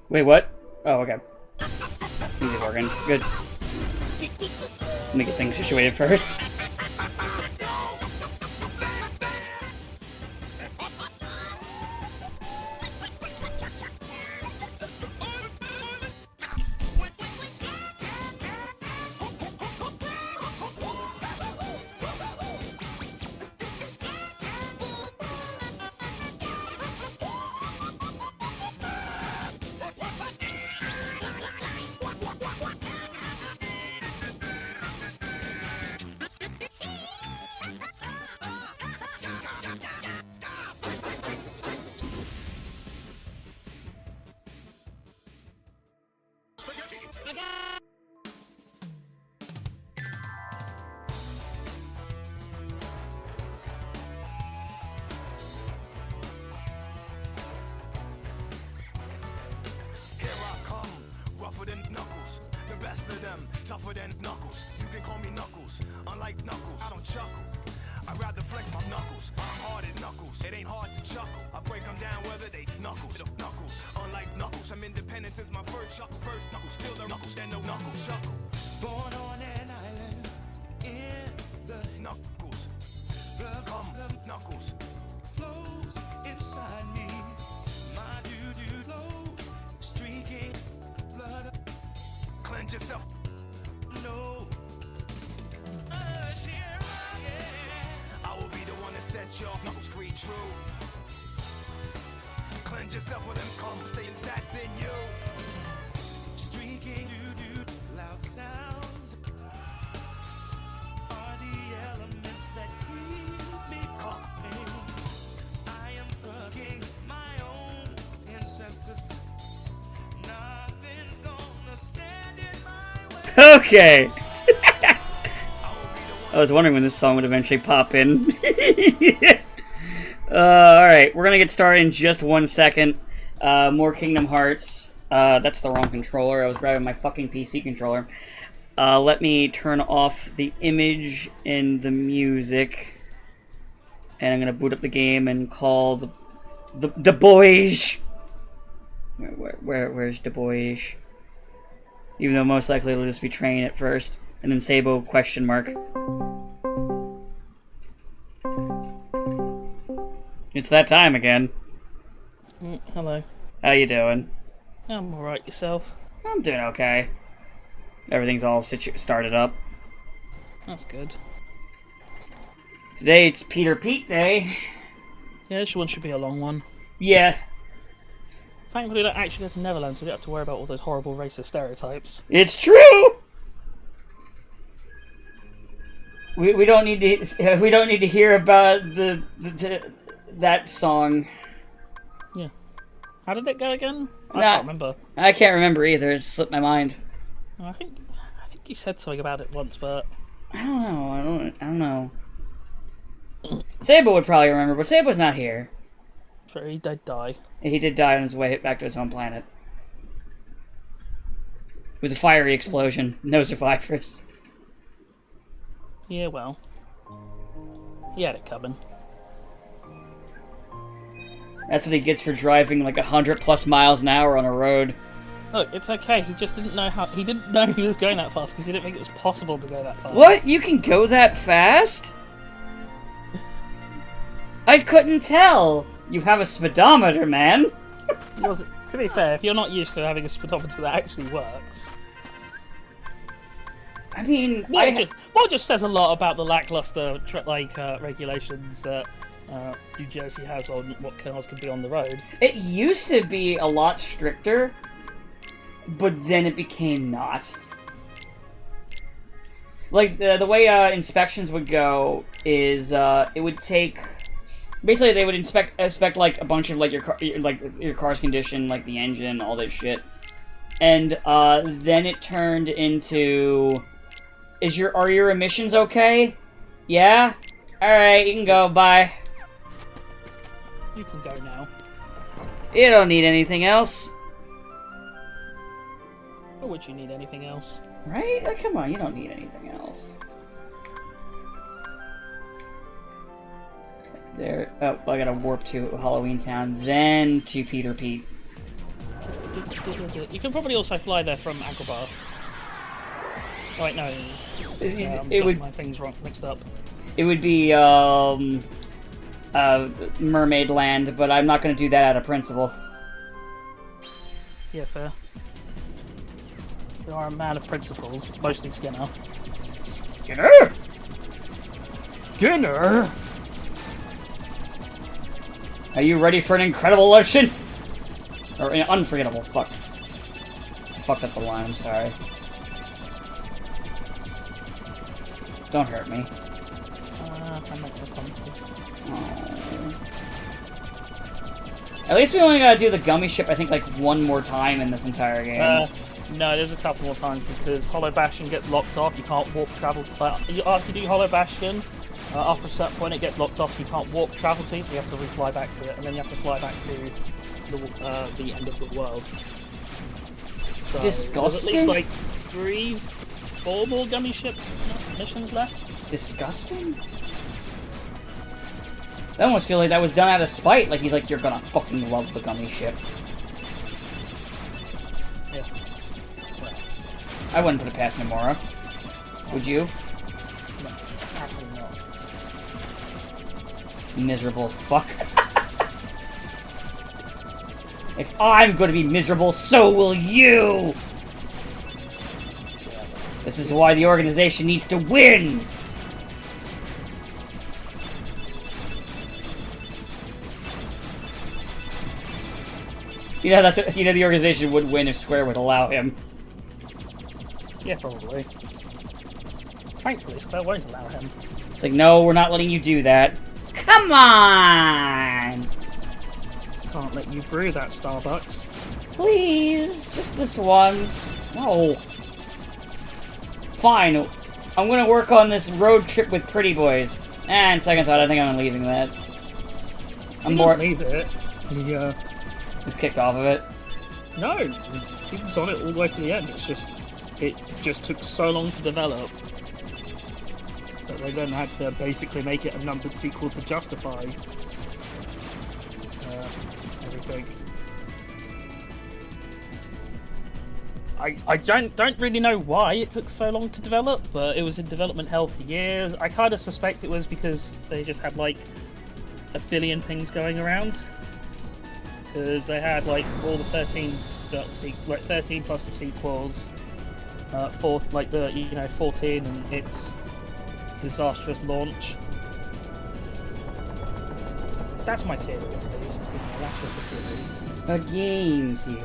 Wait, what? Oh, okay. Easy working. Good. Let me get things situated first. Tougher than Knuckles. You can call me Knuckles. Unlike Knuckles, I don't chuckle. I'd rather flex my knuckles. I'm hard as Knuckles. It ain't hard to chuckle. I break them down whether they Knuckles. Knuckles. Unlike Knuckles, I'm independent since my first chuckle. First Knuckles, still the Knuckles, then no Knuckle chuckle. Born on an island in the Knuckles. Blood come Knuckles. Flows inside me. My doo-doo flows. Streaking blood. Cleanse yourself. No. I will be the one that set your knuckles free, true. Cleanse yourself with them comes, that's in you. Streaking doo-doo, loud sounds are the elements that keep me caught. I am fucking my own ancestors. Nothing's gonna stand in my way. Okay. I was wondering when this song would eventually pop in. Alright, we're gonna get started in just 1 second. More Kingdom Hearts. That's the wrong controller. I was grabbing my fucking PC controller. Let me turn off the image and the music. And I'm gonna boot up the game and call the boys. Where's the boys? Even though most likely it'll just be Train at first. And then Sabo question mark. It's that time again. Hello. How you doing? I'm alright, yourself? I'm doing okay. Everything's all started up. That's good. Today it's Peter Pete Day. Yeah, this one should be a long one. Yeah, Thankfully, we don't actually go to Neverland, so we don't have to worry about all those horrible racist stereotypes. it's true. We don't need to hear about that song. Yeah. How did it go again? I Nah. can't remember. I can't remember either. It slipped my mind. I think you said something about it once, but I don't know. I don't know. Sabo would probably remember, but Sabo's not here. sure, he did die. He did die on his way back to his home planet. It was a fiery explosion. No survivors. Yeah, well. He had it coming. That's what he gets for driving like 100+ miles an hour on a road. Look, it's okay. He just didn't know how. He didn't know he was going that fast because he didn't think it was possible to go that fast. What? You can go that fast? I couldn't tell. You have a speedometer, man. Well, to be fair, if you're not used to having a speedometer that actually works, I mean, what just says a lot about the lackluster regulations that New Jersey has on what cars can be on the road. it used to be a lot stricter, but then it became not. Like, the way inspections would go is it would take... Basically, they would inspect like a bunch of like your car's condition, like the engine, all this shit, and then it turned into, are your emissions okay? Yeah. All right, you can go. Bye. You can go now. You don't need anything else, Or would you need anything else? right? Like, come on, you don't need anything else. There. Oh, I gotta warp to Halloween Town, then to Peter Pete. You can probably also fly there from Agrabah. Oh, wait, no. It would my things wrong, mixed up. it would be Mermaid Land, but I'm not going to do that out of principle. Yeah, fair. You are a man of principles, mostly Skinner. Skinner! Skinner! Are you ready for an incredible ocean? Or an unforgettable, fuck. I fucked up the line, I'm sorry. Don't hurt me. I'm not gonna promise. At least we only gotta do the gummy ship, I think, like, one more time in this entire game. No, there's a couple more times because Hollow Bastion gets locked off. You can't warp travel. After you do Hollow Bastion, after a certain point it gets locked off. You can't warp travel to, so you have to refly back to it, and then you have to fly back to the end of the world. So Disgusting. There's at least like 3-4 more gummy ship missions left. Disgusting? I almost feel like that was done out of spite. Like, he's like, you're gonna fucking love the gummy ship. Yeah. I wouldn't put it past Nomura. Would you? No, absolutely not. Miserable fuck. If I'm gonna be miserable, so will you! This is why the organization needs to win! You know, the organization would win if Square would allow him. Yeah, probably. Thankfully, Square won't allow him. It's like, no, we're not letting you do that. Come on! Can't let you brew that, Starbucks. Please, just this once. No. Fine, I'm gonna work on this road trip with Pretty Boys. And second thought, I think I'm leaving that. I'm bored. Leave it. Yeah. Just kicked off of it. No, he was on it all the way to the end. It just took so long to develop that they then had to basically make it a numbered sequel to justify everything. I don't really know why it took so long to develop, but it was in development hell for years. I kind of suspect it was because they just had like a billion things going around. Because they had like all the 13 plus the sequels, 14 and its disastrous launch. That's my theory, at least. That's just a theory. A game theory.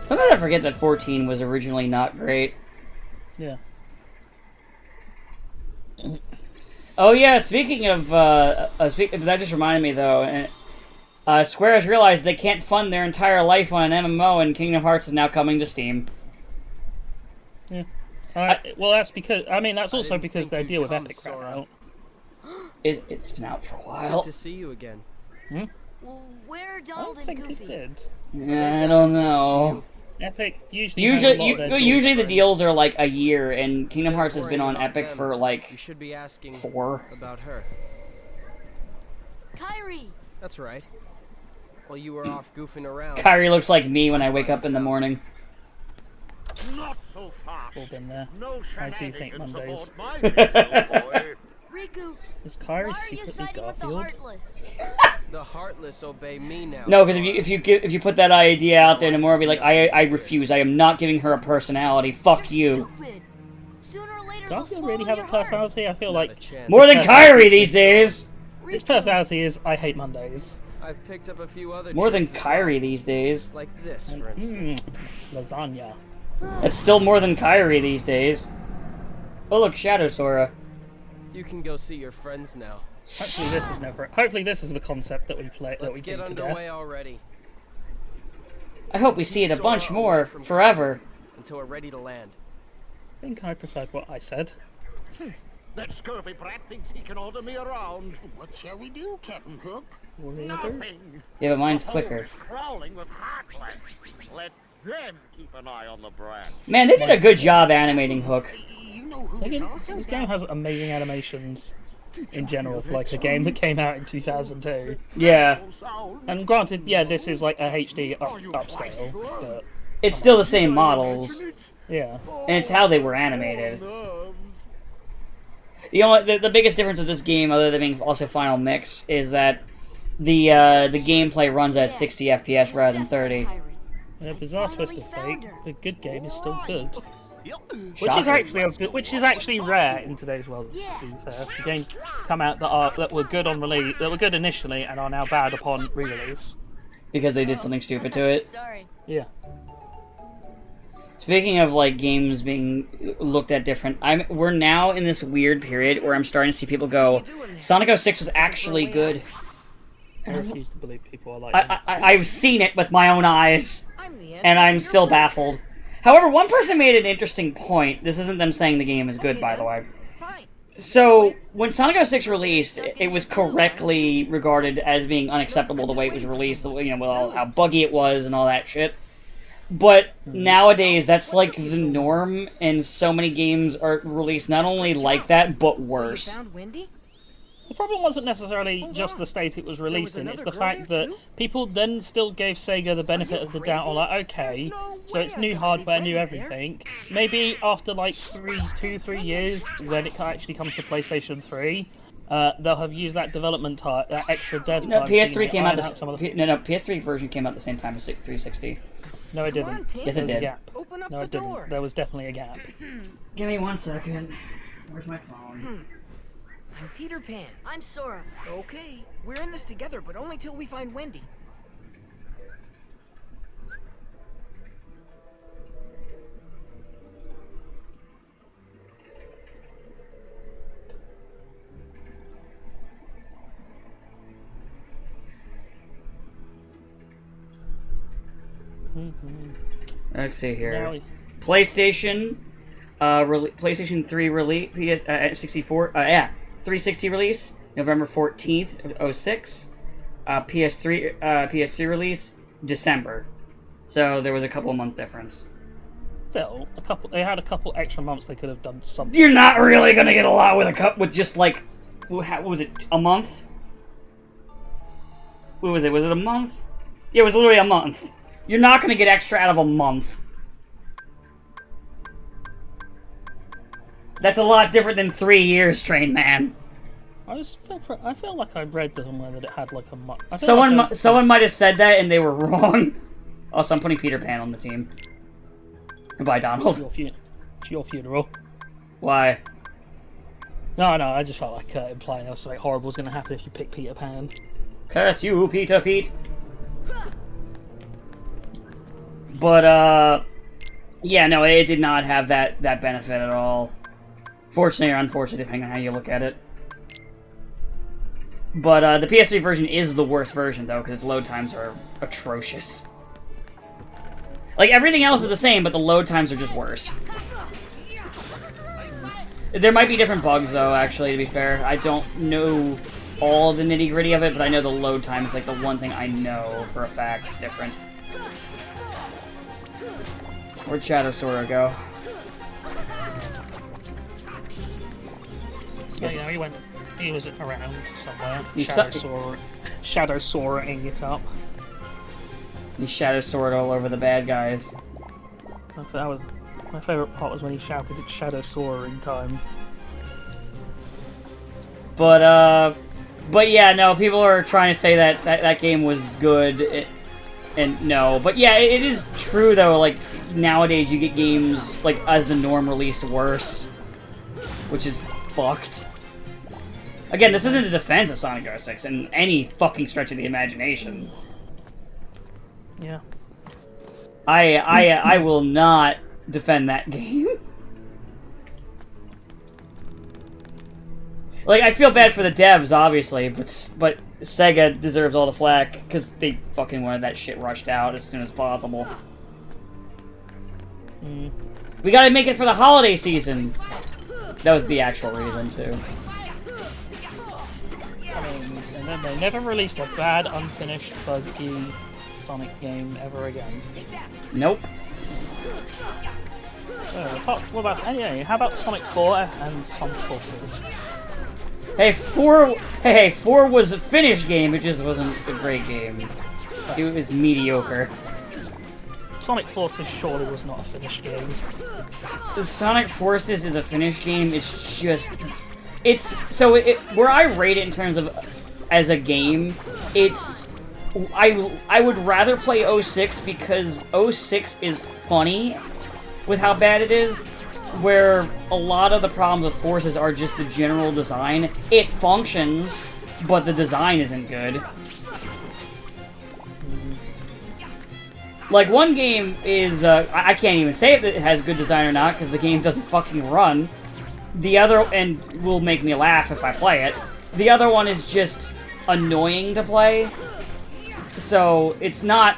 Sometimes I forget that 14 was originally not great. Yeah. Oh yeah, speaking of, that just reminded me though, Square has realized they can't fund their entire life on an MMO, and Kingdom Hearts is now coming to Steam. Yeah. Well, that's because that's also because their deal with Epic ran out. It's been out for a while. Good to see you again. Hmm? Well, where are I Donald don't and think Goofy? it did. I don't know. Epic usually has a lot of their deals. Usually the deals are like a year, and Kingdom Hearts has been on Worrying Epic about for them, like you should be asking 4. about her. Kyrie! That's right. While you were off goofing around. Kyrie looks like me when I wake up in the morning. Not so fast. All been there. No I do hate shenanigans Mondays. aboard my vessel, boy. Riku, Is why Kyrie are you secretly siding with the Garfield? Heartless? The Heartless obey me now. No, because Sora. if you put that idea out there, Nomura will be like, I refuse. I am not giving her a personality. Fuck You're you. stupid. Sooner or later they'll Garfield swallow really have a your heart. personality? I feel Not a like chance. More than His Kyrie these days. his personality is I hate Mondays. I've picked up a few other More than tricks as Kyrie these days. well, like this, for instance. Lasagna. That's still more than Kyrie these days. Oh look, Shadow Sora. You can go see your friends now. Hopefully this is the concept that we play that Let's we get do to underway death. already. I hope we see it a Sora bunch away more, from forever. Kyrie until we're ready to land. I think I preferred what I said. That scurvy brat thinks he can order me around. What shall we do, Captain Hook? Nothing. Yeah, but mine's The quicker. hole is crawling with Heartless. Let them keep an eye on the branch. Man, they did a good job animating Hook. You know who Again, also this game has amazing animations. in general for like a game that came out in 2002. Yeah, And granted, yeah, this is like a HD upscale, but it's still the same models, yeah. and it's how they were animated. You know what? The biggest difference with this game, other than being also Final Mix, is that the gameplay runs at 60 FPS rather than 30. In a bizarre twist of fate, the good game is still good. Which is Shocker. actually rare in today's world. To be fair, the games come out that were good on release, that were good initially, and are now bad upon re-release. Because they did something stupid to it. Sorry. Yeah. Speaking of like games being looked at different, we're now in this weird period where I'm starting to see people go, Sonic 06 was actually good. I refuse to believe people are like I've seen it with my own eyes, I'm the and I'm still baffled. However, one person made an interesting point. This isn't them saying the game is good, by the way. Fine. So, when Sonic 06 released, it was correctly regarded as being unacceptable the way it was released, with all, how buggy it was and all that shit. But nowadays, that's like the norm, and so many games are released not only like that, but worse. So you found Wendy? The problem wasn't necessarily just the state it was released in, it's the fact that people then still gave Sega the benefit of the doubt, or like, okay, so it's new hardware, new everything. Maybe after like 3 years, when it actually comes to PlayStation 3, they'll have used that development time, that extra dev time. No, PS3 to came out iron PS3 version came out the same time as 360. No, it didn't. Yes, it There was a did. gap. Open up No, the it didn't. door. There was definitely a gap. Give me 1 second. Where's my phone? I'm Peter Pan. I'm Sora. Okay, we're in this together, but only till we find Wendy. Let's see Now here. we- PlayStation, PlayStation 3 release, 360 release, November 14th of 06. PS3 release, December. So there was a couple month difference. Still, they had a couple extra months they could have done something. You're not really gonna get a lot with just like, what was it, a month? What was it? Was it a month? Yeah, it was literally a month. You're not gonna get extra out of a month. That's a lot different than 3 years, Train Man. I feel like I read somewhere that it had like a month. Someone might have said that and they were wrong. Also, I'm putting Peter Pan on the team. Goodbye, Donald. It's your funeral. Why? No, I just felt like implying there was something horrible was going to happen if you pick Peter Pan. Curse you, Peter Pete. But, yeah, no, it did not have that benefit at all. Fortunately or unfortunately, depending on how you look at it. But, the PS3 version is the worst version, though, because load times are atrocious. Like, everything else is the same, but the load times are just worse. There might be different bugs, though, actually, to be fair. I don't know all the nitty-gritty of it, but I know the load time is, like, the one thing I know for a fact is different. Where'd Shadow Sora go? Yeah, he was around somewhere. He's Shadow Sora-ing it up. He Shadow Sword all over the bad guys. That was my favourite part was when he shouted it's Shadow Sora-ing time. But yeah, no, people are trying to say that game was good, and no. But yeah, it is true, though, like, nowadays you get games, like, as the norm released worse, which is fucked. Again, this isn't a defense of Sonic 06 in any fucking stretch of the imagination. Yeah. I will not defend that game. Like, I feel bad for the devs, obviously, but Sega deserves all the flack, because they fucking wanted that shit rushed out as soon as possible. We gotta make it for the holiday season! That was the actual reason, too. And then they never released a bad, unfinished, buggy Sonic game ever again. Nope. What about, anyway, how about Sonic 4 and Sonic Forces? 4 was a finished game, it just wasn't a great game. It was mediocre. Sonic Forces surely was not a finished game. The Sonic Forces is a finished game, it's just... where I rate it in terms of as a game, it's... I would rather play 06 because 06 is funny with how bad it is, where a lot of the problems with Forces are just the general design. It functions, but the design isn't good. Like, one game is, I can't even say if it has good design or not, because the game doesn't fucking run. The other, and will make me laugh if I play it. The other one is just annoying to play. So, it's not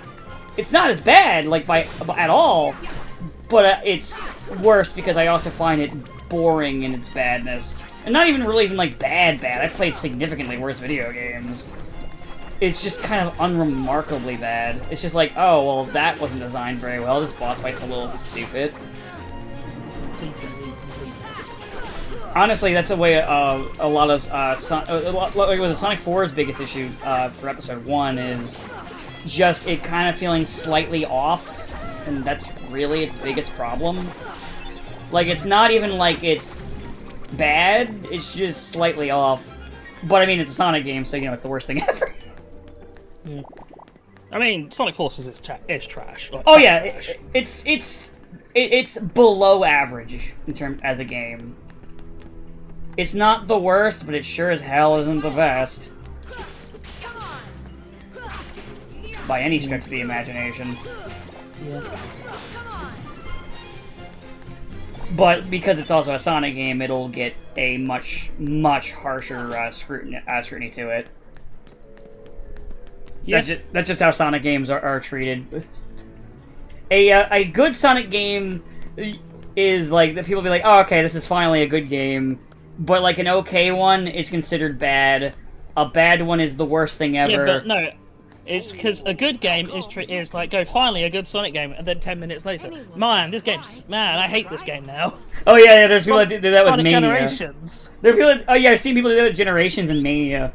as bad, like, at all. But it's worse because I also find it boring in its badness. And not even really like bad. I've played significantly worse video games. It's just kind of unremarkably bad. It's just like, oh, well, that wasn't designed very well. This boss fight's a little stupid. Honestly, that's the way a lot of Sonic 4's biggest issue for Episode 1 is just it kind of feeling slightly off. And that's really its biggest problem. Like, it's not even like it's bad, it's just slightly off. But I mean, it's a Sonic game, so you know, it's the worst thing ever. Yeah. I mean, Sonic Forces is trash. Like, Oh yeah, trash. it's below average as a game. It's not the worst, but it sure as hell isn't the best. By any stretch of the imagination. Yeah. But because it's also a Sonic game, it'll get a much harsher scrutiny to it. Yeah. That's just how Sonic games are treated. A good Sonic game is like that. People be like, "Oh, okay, this is finally a good game," but like an okay one is considered bad. A bad one is the worst thing ever. Yeah, but no. It's because a good game is like, go, finally, a good Sonic game, and then 10 minutes later, man, I hate this game now. Oh yeah, there's people that do that with Sonic Mania. Generations. There are people oh yeah, I've seen people do that with Generations and Mania.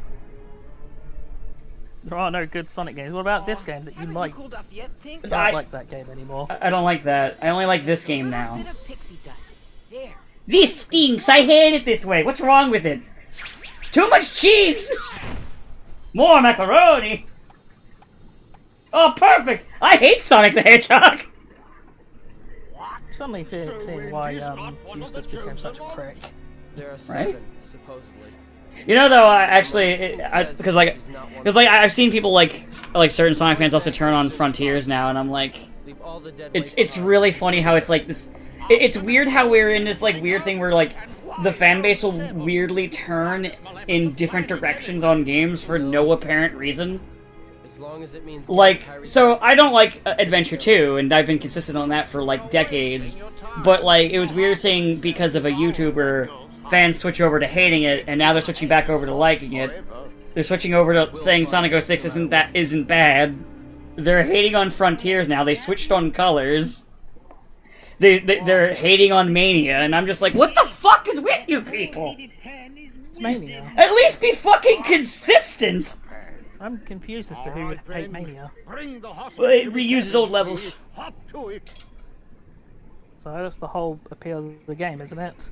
There are no good Sonic games. What about this game that you Haven't liked? cooled off yet, Tink? I don't like that game anymore. I don't like that. I only like this game now. Bit of pixie dust. There. This stinks! I hate it this way! What's wrong with it? Too much cheese! More macaroni! Oh, perfect! I hate Sonic the Hedgehog! Suddenly seeing why Eustace became such a prick. There are 7, supposedly. You know, though, because I've seen people like certain Sonic fans also turn on Frontiers now, and I'm like, Leave all the dead it's really funny how it's like this. It's weird how we're in this like weird thing where like the fan base will weirdly turn in different directions on games for no apparent reason. As long as it means Like, so I don't like Adventure 2, and I've been consistent on that for like decades. But like, it was weird seeing because of a YouTuber, fans switch over to hating it, and now they're switching back over to liking it. They're switching over to saying Sonic 06 isn't bad. They're hating on Frontiers now. They switched on Colors. They're hating on Mania, and I'm just like, what the fuck is with you people? It's Mania. At least be fucking consistent! I'm confused as to who would hate Mania. Well, it reuses old levels. So that's the whole appeal of the game, isn't it?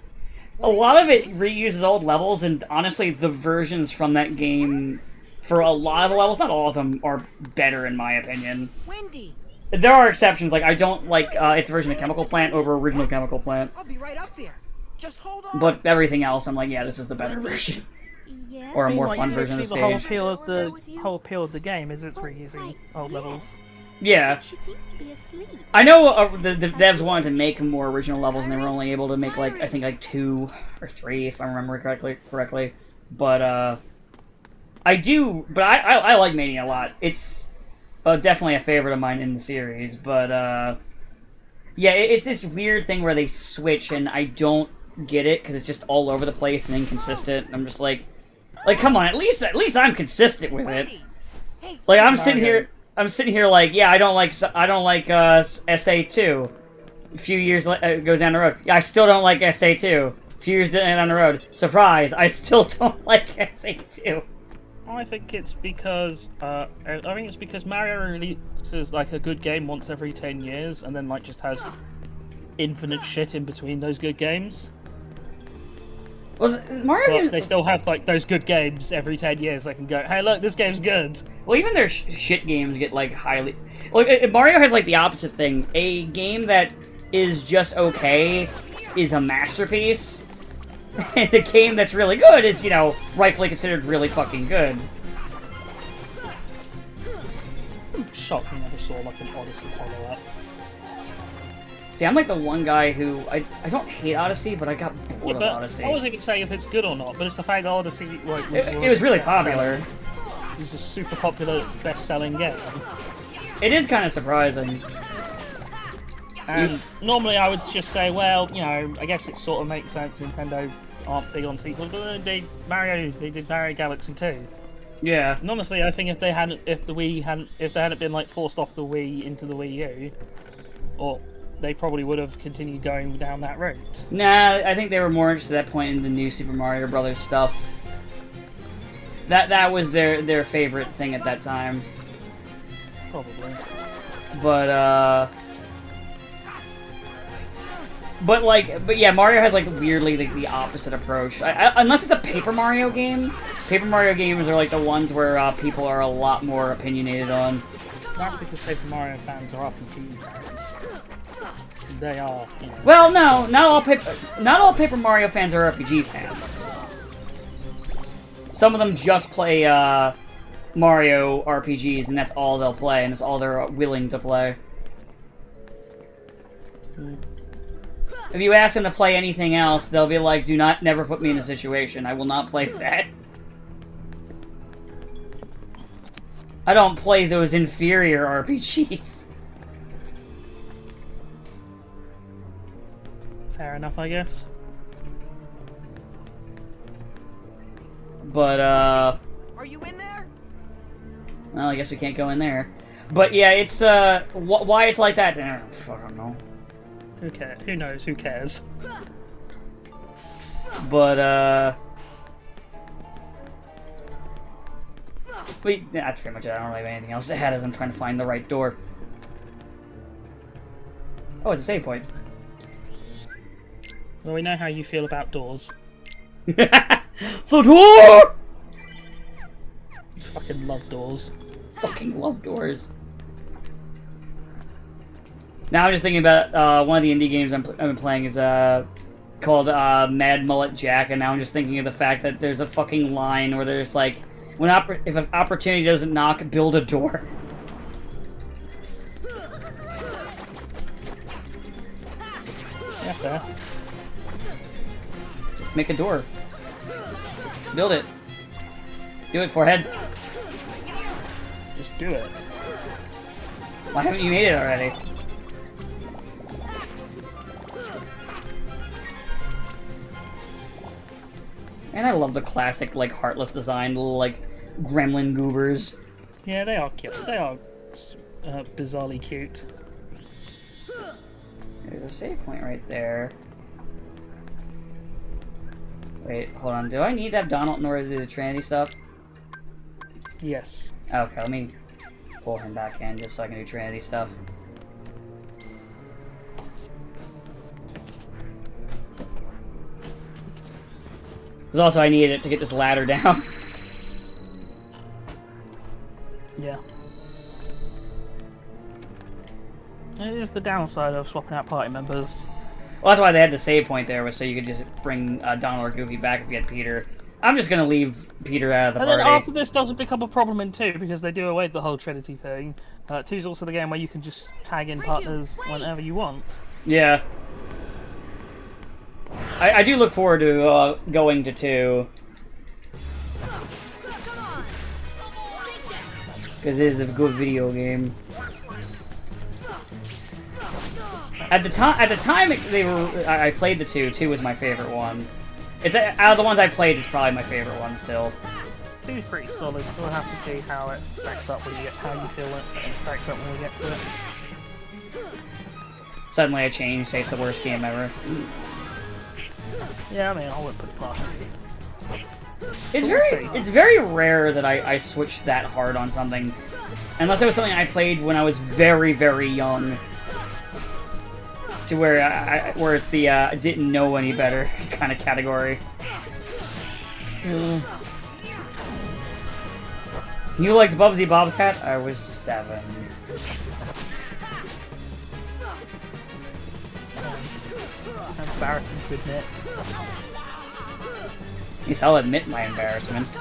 A lot of it reuses old levels, and honestly, the versions from that game, for a lot of the levels, not all of them, are better in my opinion. Wendy, There are exceptions, like I don't like its version of Chemical Plant over original Chemical Plant, I'll be right up there. Just hold on. but everything else, I'm like, yeah, this is the better version. Yeah. Or a more It's fun like, version of the literally stage. the whole appeal of the game is it's reusing old levels. Yeah. She seems to be asleep. I know the devs wanted to make more original levels, and they were only able to make, like, I think, like, 2 or 3, if I remember correctly. But, I like Mania a lot. It's definitely a favorite of mine in the series, but, yeah, it's this weird thing where they switch, and I don't get it, because it's just all over the place and inconsistent. I'm just like, come on, at least I'm consistent with it. Wendy. Hey, Like, I'm sitting here like, yeah, I don't like SA2. A few years goes down the road. Yeah, I still don't like SA2. few years down the road. Surprise! I still don't like SA2. I think it's because Mario releases like a good game once every 10 years, and then like just has infinite shit in between those good games. Well, Mario But games. they still have like those good games every 10 years. They can go, hey, look, this game's good. Well, even their shit games get like highly. Like Mario has like the opposite thing. A game that is just okay is a masterpiece, and a game that's really good is, you know, rightfully considered really fucking good. I'm shocked I never saw like an Odyssey follow-up. See, I'm like the one guy who I don't hate Odyssey, but I got bored of But Odyssey. I wasn't even saying if it's good or not, but it's the fact that Odyssey like, It was really popular. It was a super popular best-selling game. It is kind of surprising. And normally I would just say, well, you know, I guess it sort of makes sense. Nintendo aren't big on sequels, but then they did Mario Galaxy 2. Yeah. And honestly, I think if they hadn't been like forced off the Wii into the Wii U, or they probably would have continued going down that route. Nah, I think they were more interested at that point in the new Super Mario Brothers stuff. That was their favorite thing at that time. Probably. But yeah, Mario has like weirdly the opposite approach. Unless it's a Paper Mario game. Paper Mario games are like the ones where people are a lot more opinionated on. That's because Paper Mario fans are RPG fans. They are. You know, Well, no, not all Paper Mario fans are RPG fans. Some of them just play Mario RPGs, and that's all they'll play, and that's all they're willing to play. If you ask them to play anything else, they'll be like, never put me in a situation. I will not play that. I don't play those inferior RPGs. fair enough, I guess. But, Are you in there? well, I guess we can't go in there. But yeah, it's, why it's like that, I don't know. Who cares? Who knows? Who cares? But, that's pretty much it. I don't really have anything else to add as I'm trying to find the right door. Oh, it's a save point. Well, we know how you feel about doors. The door! You fucking love doors. Fucking love doors. Now I'm just thinking about one of the indie games I've been playing is called Mad Mullet Jack, and now I'm just thinking of the fact that there's a fucking line where there's like, if an opportunity doesn't knock, build a door. Yeah, fair. Make a door. Build it. Do it, forehead. Just do it. Why haven't you made it already? And I love the classic, like, heartless design, little, like, gremlin goobers. Yeah, they are cute. They are bizarrely cute. There's a save point right there. Wait, hold on. Do I need to have Donald in order to do the Trinity stuff? Yes. Okay, let me pull him back in just so I can do Trinity stuff. Because also I needed it to get this ladder down. Yeah. It is the downside of swapping out party members. Well, that's why they had the save point there, was so you could just bring Donald or Goofy back if you had Peter. I'm just gonna leave Peter out of the And party. then after this doesn't become a problem in 2, because they do away with the whole Trinity thing. 2 is also the game where you can just tag in partners whenever you want. Yeah. I do look forward to going to 2. Because it is a good video game. At the time I played the 2. 2 was my favorite one. It's out of the ones I played, it's probably my favorite one still. 2 is pretty solid, so we'll have to see how it stacks up when you get how you feel it stacks up when we get to it. Suddenly I changed, say it's the worst game ever. Yeah, I mean, I wouldn't put it past you. It's very rare that I switch that hard on something, unless it was something I played when I was very, very young, to where where it's the didn't know any better kind of category. You liked Bubsy Bobcat? I was 7. Embarrassing to admit. At least I'll admit my embarrassments.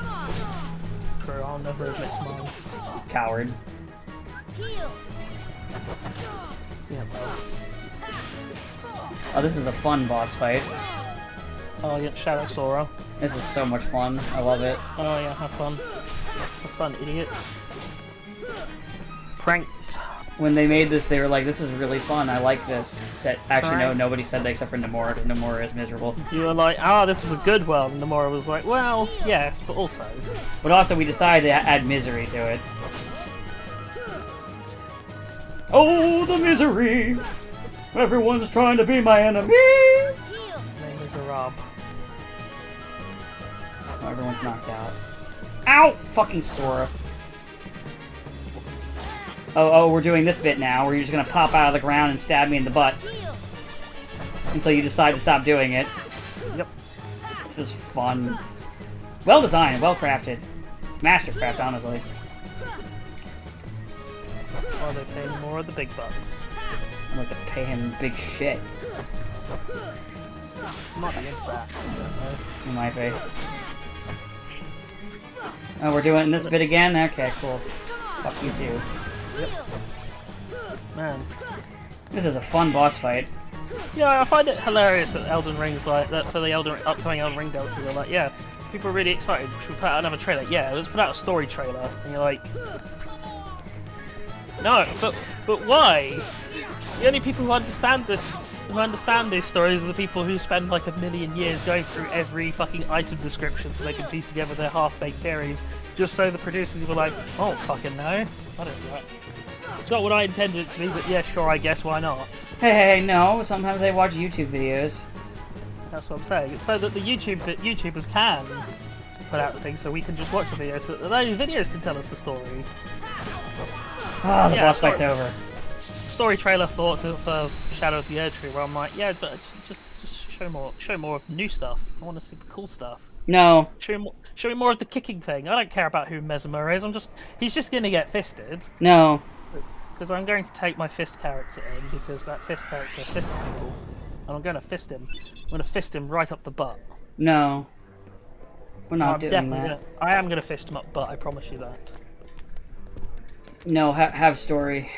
True, I'll never admit to mine. Coward. Yeah, well. Oh, this is a fun boss fight. Oh, against Shadow Sora. This is so much fun. I love it. Oh yeah, have fun. Have fun, idiot. Pranked. When they made this, they were like, "This is really fun. I like this." Actually, no, nobody said that except for Nomura, because Nomura is miserable. You were like, "Ah, this is a good world," and Nomura was like, "Well, yes, but also." But also, we decided to add misery to it. Oh, the misery! Everyone's trying to be my enemy! Name is a Rob. Oh, everyone's knocked out. Ow! Fucking Sora. Oh, we're doing this bit now, where you're just gonna pop out of the ground and stab me in the butt. Until you decide to stop doing it. Yep. This is fun. Well designed, well crafted. Mastercraft, honestly. Or they pay more of the big bucks. I'm like to pay him big shit. I'm not against that. He might be. Oh, we're doing this bit again? Okay, cool. Fuck you too. Yep. Man. This is a fun boss fight. Yeah, I find it hilarious that Elden Ring's like that for the upcoming Elden Ring DLC. They're like, yeah, people are really excited. Should we put out another trailer? Yeah, let's put out a story trailer. And you're like, no, but why? The only people who understand these stories are the people who spend like 1,000,000 years going through every fucking item description so they can piece together their half-baked theories, just so the producers were like, oh, fucking no, I don't do that. It's not what I intended it to be, but yeah, sure, I guess, why not? Hey, no, sometimes I watch YouTube videos. That's what I'm saying. It's so that the YouTubers can put out the thing so we can just watch the videos, so that those videos can tell us the story. Ah, the Yeah, boss fight's sorry. over. Story trailer thought for Shadow of the Erdtree, where I'm like, yeah, but just show more of the new stuff. I want to see the cool stuff. No. Show me more of the kicking thing. I don't care about who Mesmer is. He's just gonna get fisted. No. Because I'm going to take my fist character in, because that fist character fists people, and I'm going to fist him. I'm going to fist him right up the butt. No. We're not I'm doing definitely that. I am going to fist him up butt. I promise you that. No, have story.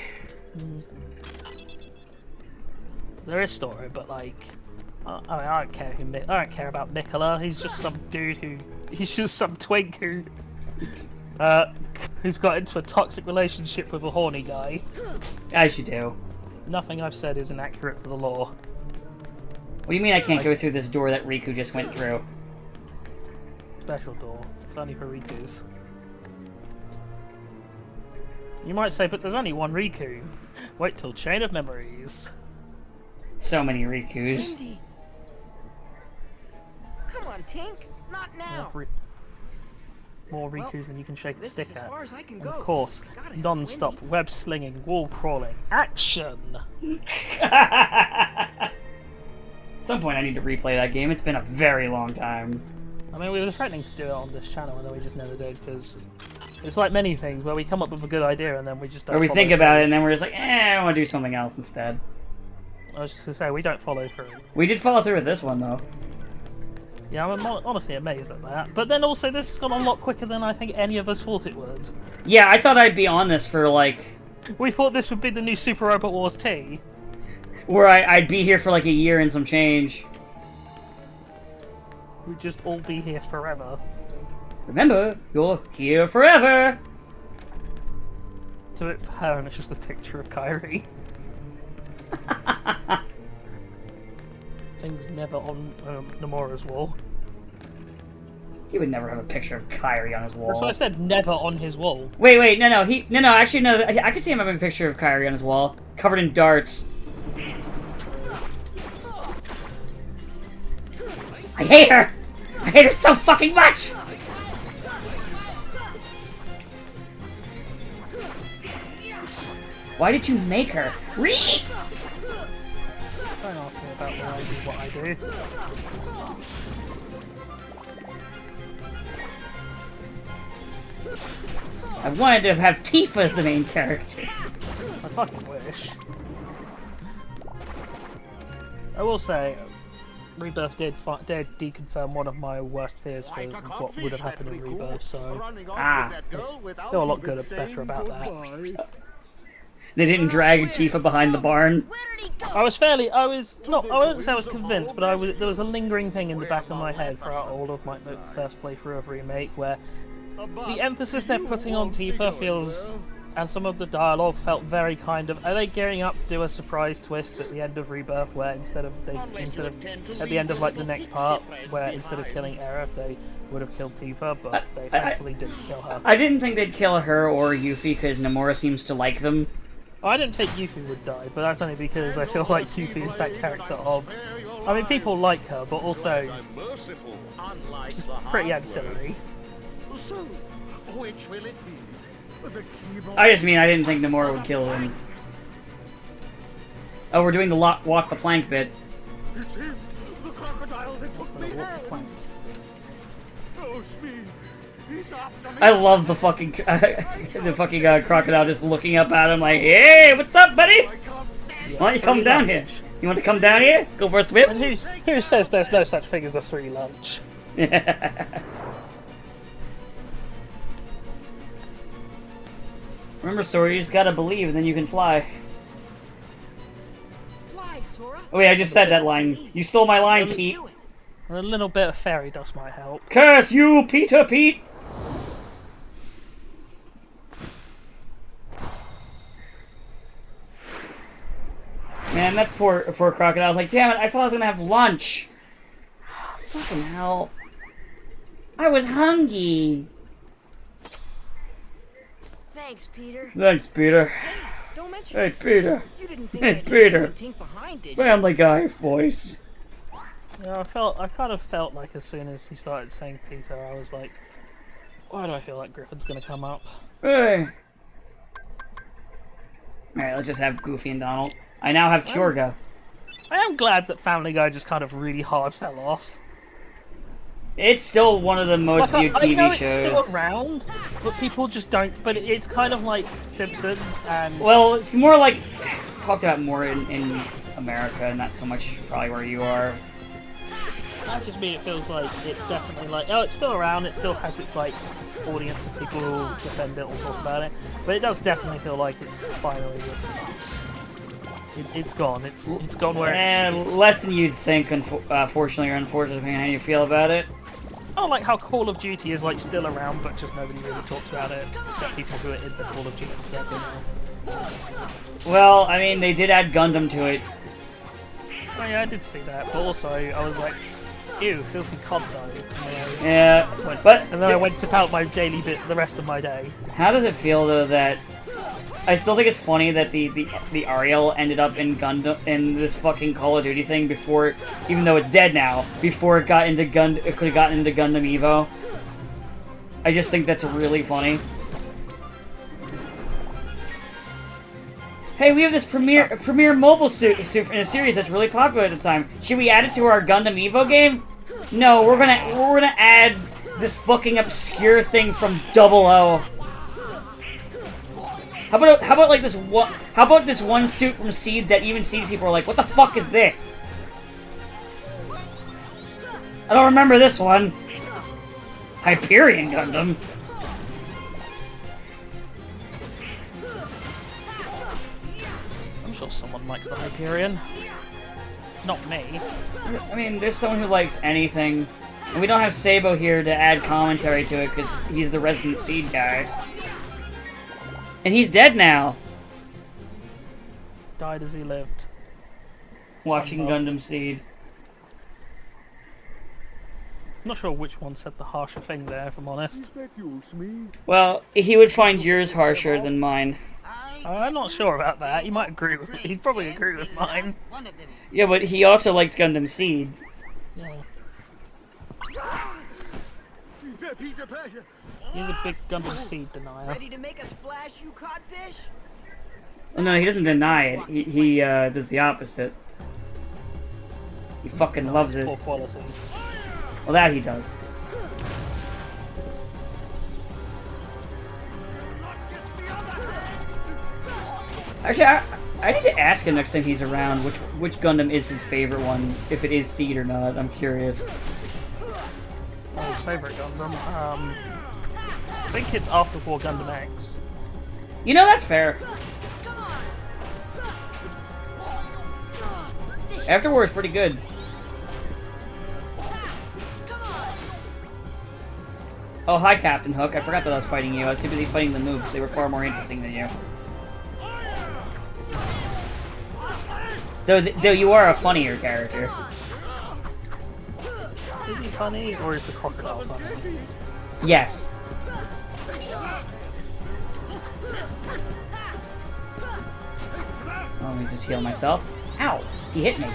There is story, but like, I don't care I don't care about Nicola. He's just some dude he's just some twink who's got into a toxic relationship with a horny guy. As you do. Nothing I've said is inaccurate for the law. What do you mean I can't go through this door that Riku just went through? Special door. It's only for Rikus. You might say, but there's only one Riku. Wait till Chain of Memories. So many Rikus. Wendy. Come on, Tink. Not now. More Rikus than you can shake a this stick is as at. far as I can And go. of course, Gotta have non-stop web slinging, wall crawling, action! At some point I need to replay that game. It's been a very long time. I mean, we were threatening to do it on this channel, and then we just never did, because it's like many things where we come up with a good idea and then we just don't Or we follow think through. about it and then we're just like, I want to do something else instead. I was just going to say, we don't follow through. We did follow through with this one, though. Yeah, I'm honestly amazed at that. But then also, this has gone a lot quicker than I think any of us thought it would. Yeah, I thought I'd be on this for, like... We thought this would be the new Super Robot Wars T. Where I'd be here for, like, a year and some change. We'd just all be here forever. Remember, you're here forever! Do it for her, and it's just a picture of Kyrie. Things never on Nomura's wall. He would never have a picture of Kyrie on his wall. That's what I said, never on his wall. Wait, no, actually, no, I could see him having a picture of Kyrie on his wall, covered in darts. I hate her! I hate her so fucking much! Why did you make her? Reed! Don't ask me about why I do what I do. I wanted to have Tifa as the main character. I fucking wish. I will say, Rebirth did deconfirm one of my worst fears for what would have happened in Rebirth, so Ah. I feel a lot better about that. They didn't drag Tifa behind the barn. I wouldn't say I was convinced, but there was a lingering thing in the back of my head throughout all of my first playthrough of Remake where the emphasis they're putting on Tifa feels, and some of the dialogue felt very kind of, are they gearing up to do a surprise twist at the end of Rebirth where instead of at the end of like the next part where instead of killing Aerith they would have killed Tifa, but they thankfully didn't kill her. I didn't think they'd kill her or Yuffie because Nomura seems to like them. I didn't think Yuffie would die, but that's only because I feel like Yuffie is that character of, I mean, people like her, but also she's pretty ancillary. So, which will it be? The keyboard? I just mean I didn't think Nomura would kill him. Oh, we're doing the walk the plank bit. It's him! The crocodile that took me Walk the in! plank. Oh, Speed! He's after me! I love the fucking crocodile just looking up at him like, hey, what's up, buddy? I can't stand Why don't you come down here? You want to come down here? Go for a swim? And who says there's no such thing as a free lunch? Remember, Sora, you just gotta believe and then you can fly. Fly, Sora. Oh wait, I just said that line. You stole my line, Pete. Do it. And a little bit of fairy dust might help. Curse you, Peter Pete! Man, that poor crocodile was like, damn it, I thought I was gonna have lunch. Fucking hell. I was hungry. Thanks, Peter. Thanks, Peter. Don't mention Hey, Peter. you didn't think Hey, I'd Peter. leave Tink behind, did you? Family Guy voice. Yeah, I kind of felt like as soon as he started saying Peter, I was like, why do I feel like Griffin's gonna come up? Hey. Alright, let's just have Goofy and Donald. I now have Chorga. I am glad that Family Guy just kind of really hard fell off. It's still one of the most viewed I know TV it's still shows. around, but people just don't. But it's kind of like Simpsons and Well, it's more like it's talked about more in America, and not so much probably where you are. that's just me. It feels like it's definitely like, oh, it's still around. It still has its like audience of people who defend it or talk about it. But it does definitely feel like it's finally just it's gone. It's gone where. And less than you'd think, fortunately or unfortunately, depending on how you feel about it. I don't like how Call of Duty is like still around, but just nobody really talks about it except people who are in the Call of Duty sector now. Well, I mean, they did add Gundam to it. Oh yeah, I did see that, but also I was like, ew, filthy cod though. Yeah, but And then I went to pout my daily bit the rest of my day. how does it feel though that I still think it's funny that the Ariel ended up in Gundam in this fucking Call of Duty thing before, even though it's dead now, before it got into it could have gotten into Gundam Evo. I just think that's really funny. Hey, we have this premier mobile suit in a series that's really popular at the time. Should we add it to our Gundam Evo game? No, we're gonna add this fucking obscure thing from Double O. How about like this one? How about this one suit from Seed that even Seed people are like, what the fuck is this? I don't remember this one. Hyperion Gundam. I'm sure someone likes the Hyperion. Not me. I mean, there's someone who likes anything, and we don't have Sabo here to add commentary to it because he's the resident Seed guy, and he's dead now. Died as he lived. Watching Unloved. Gundam Seed. I'm not sure which one said the harsher thing there, if I'm honest. Well, he would find yours harsher than mine. I'm not sure about that. He might agree with he'd probably agree with mine. One of them. Yeah, but he also likes Gundam Seed. Yeah. He's a big Gundam Seed denier. Ready to make a splash, you codfish? Oh, no, he doesn't deny it. He does the opposite. He fucking loves it. Poor quality. Well, that he does. Actually, I need to ask him next time he's around which Gundam is his favorite one, if it is Seed or not. I'm curious. Oh, his favorite Gundam. I think it's After War Gundam X. You know, that's fair. After War is pretty good. Oh, hi, Captain Hook. I forgot that I was fighting you. I was too busy fighting the Mooks. They were far more interesting than you. Though you are a funnier character. Is he funny, or is the crocodile funny? Yes. Oh, let me just heal myself. Ow! He hit me.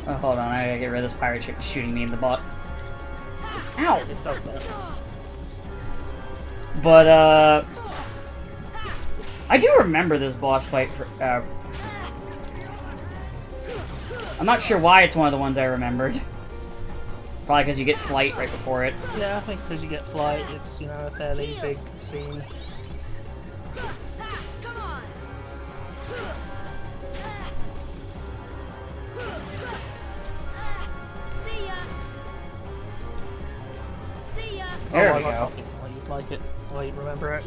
Oh, hold on, I gotta get rid of this pirate ship shooting me in the butt. Ow! It does that. But, I do remember this boss fight for, I'm not sure why it's one of the ones I remembered. Probably because you get flight right before it. Yeah, I think because you get flight, it's, you know, a fairly big scene. There oh, we go. Why you'd like it. Why you'd remember it.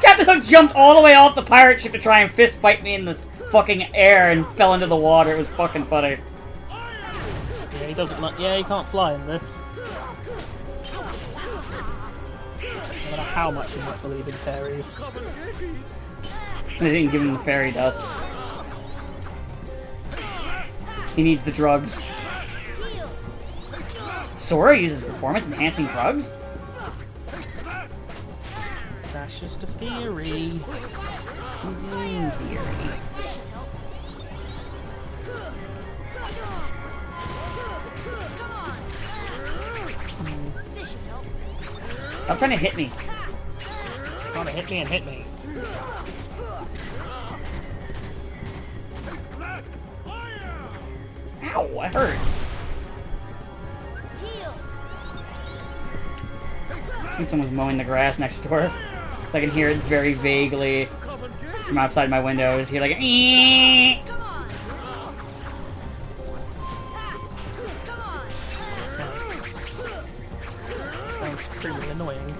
Captain Hook jumped all the way off the pirate ship to try and fist fight me in this fucking air and fell into the water. It was fucking funny. Yeah, he doesn't like. Yeah, he can't fly in this. No matter how much you might believe in fairies. They didn't give him the fairy dust. He needs the drugs. Sora uses performance-enhancing drugs? That's just a theory. Theory. Stop trying to hit me. Trying to hit me and hit me. Ow, I hurt. I think someone's mowing the grass next door. So I can hear it very vaguely from outside my window. I just hear like "Eeeeee." Sounds pretty annoying.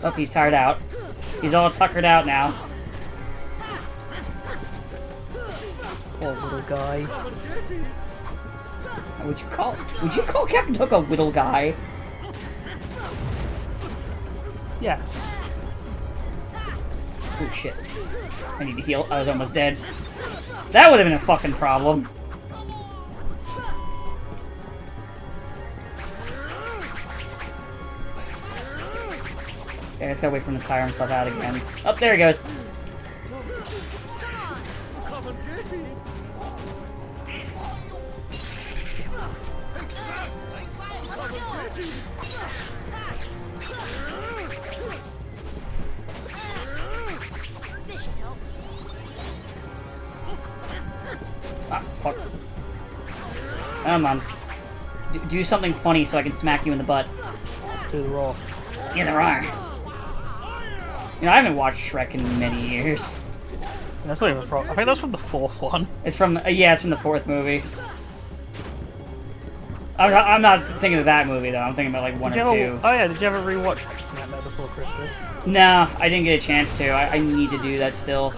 Oh, he's tired out. He's all tuckered out now. Poor little guy. Would you call Captain Hook a little guy? Yes. Oh shit. I need to heal. I was almost dead. That would have been a fucking problem. Okay, I just gotta wait for him to tire himself out again. Oh, there he goes. Ah, fuck. Come on. Do something funny so I can smack you in the butt. Do the roll. In the roar. You know, I haven't watched Shrek in many years. That's not even from. I think that's from the fourth one. It's from, yeah, it's from the fourth movie. I'm not thinking of that movie, though. I'm thinking about, like, one or two. Oh, yeah, did you ever rewatch Nightmare Before Christmas? No, I didn't get a chance to. I need to do that still.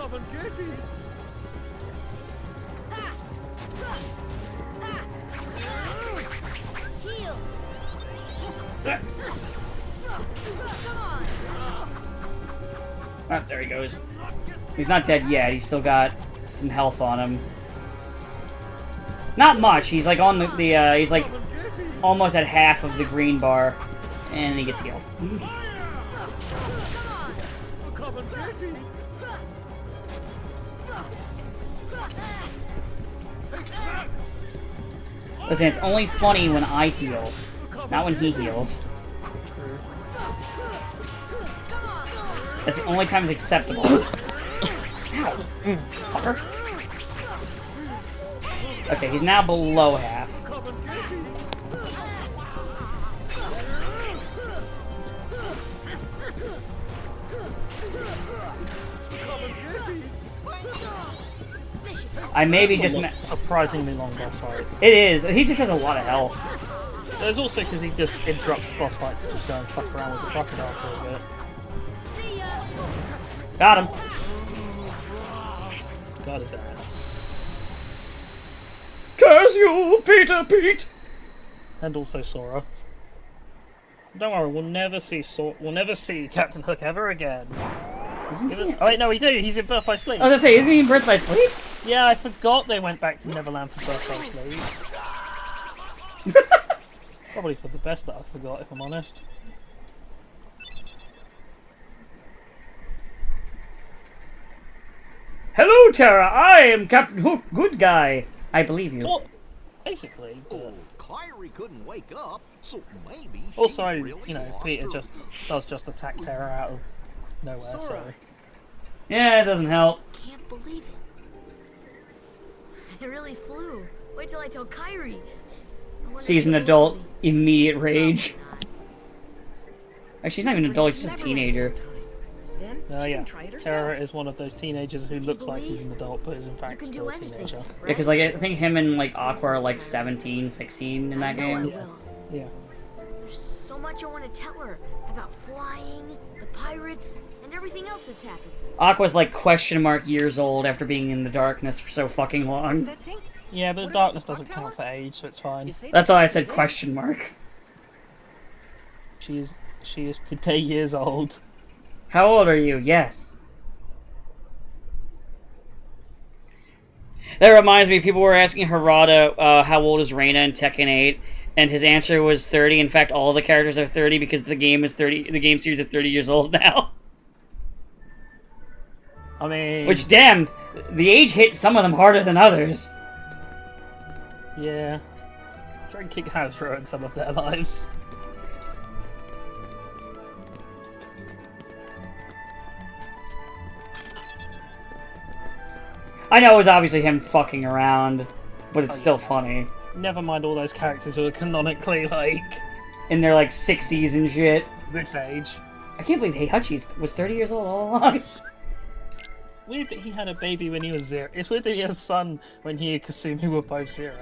Oh, there he goes. He's not dead yet. He's still got some health on him. Not much. He's like on he's like almost at half of the green bar, and he gets healed. Listen, it's only funny when I heal, not when he heals. True. That's the only time it's acceptable. Ow. Fucker. Okay, he's now below half. I maybe just... Surprisingly long boss fight. It is. He just has a lot of health. There's also because he just interrupts boss fights to just go and fuck around with the crocodile for a bit. Got him. Got his ass. Curse you, Peter Pete! And also Sora. Don't worry, we'll never see Captain Hook ever again. Isn't he? Oh wait, no, we do. He's in Birth by Sleep. I was gonna say, isn't he in Birth by Sleep? Yeah, I forgot they went back to Neverland for Birth by Sleep. Probably for the best that I forgot, if I'm honest. Hello, Terra. I am Captain Hook, good guy. I believe you. So, basically, but Kyrie couldn't wake up, so maybe she's also, really you know, lost Peter her does just attack Terra out of nowhere, so... Yeah, it doesn't help. Can't believe it. I really flew. Wait till I tell Kyrie. I wonder Sees if an she'll adult, believe me. immediate rage. Probably Actually, she's not even an adult, she's just a teenager. Then she yeah, can try it Terra herself. is one of those teenagers who looks like he's an adult, but is in fact can still do a anything. teenager. Yeah, because like, I think him and like Aqua are like 17, 16 in that I know I game. will. Yeah. There's so much I want to tell her about flying, the pirates, and everything else that's happened. Aqua's like question mark years old after being in the darkness for so fucking long. That thing? Yeah, but What the about darkness the doesn't clock count tower? for age, so it's fine. You say That's that why I every said day? question mark. She is today years old. How old are you? Yes. That reminds me, people were asking Harada how old is Reina in Tekken 8, and his answer was 30. In fact, all the characters are 30 because the game is 30. The game series is 30 years old now. I mean... Which, damn, the age hit some of them harder than others. Yeah. Drinking has ruined some of their lives. I know it was obviously him fucking around, but it's Oh, still yeah. funny. Never mind all those characters who are canonically, like, In their, like, 60s and shit. this age. I can't believe Heihachi was 30 years old all along. Weird that he had a baby when he was 0. It's weird that he had a son when he and Kasumi were both 0.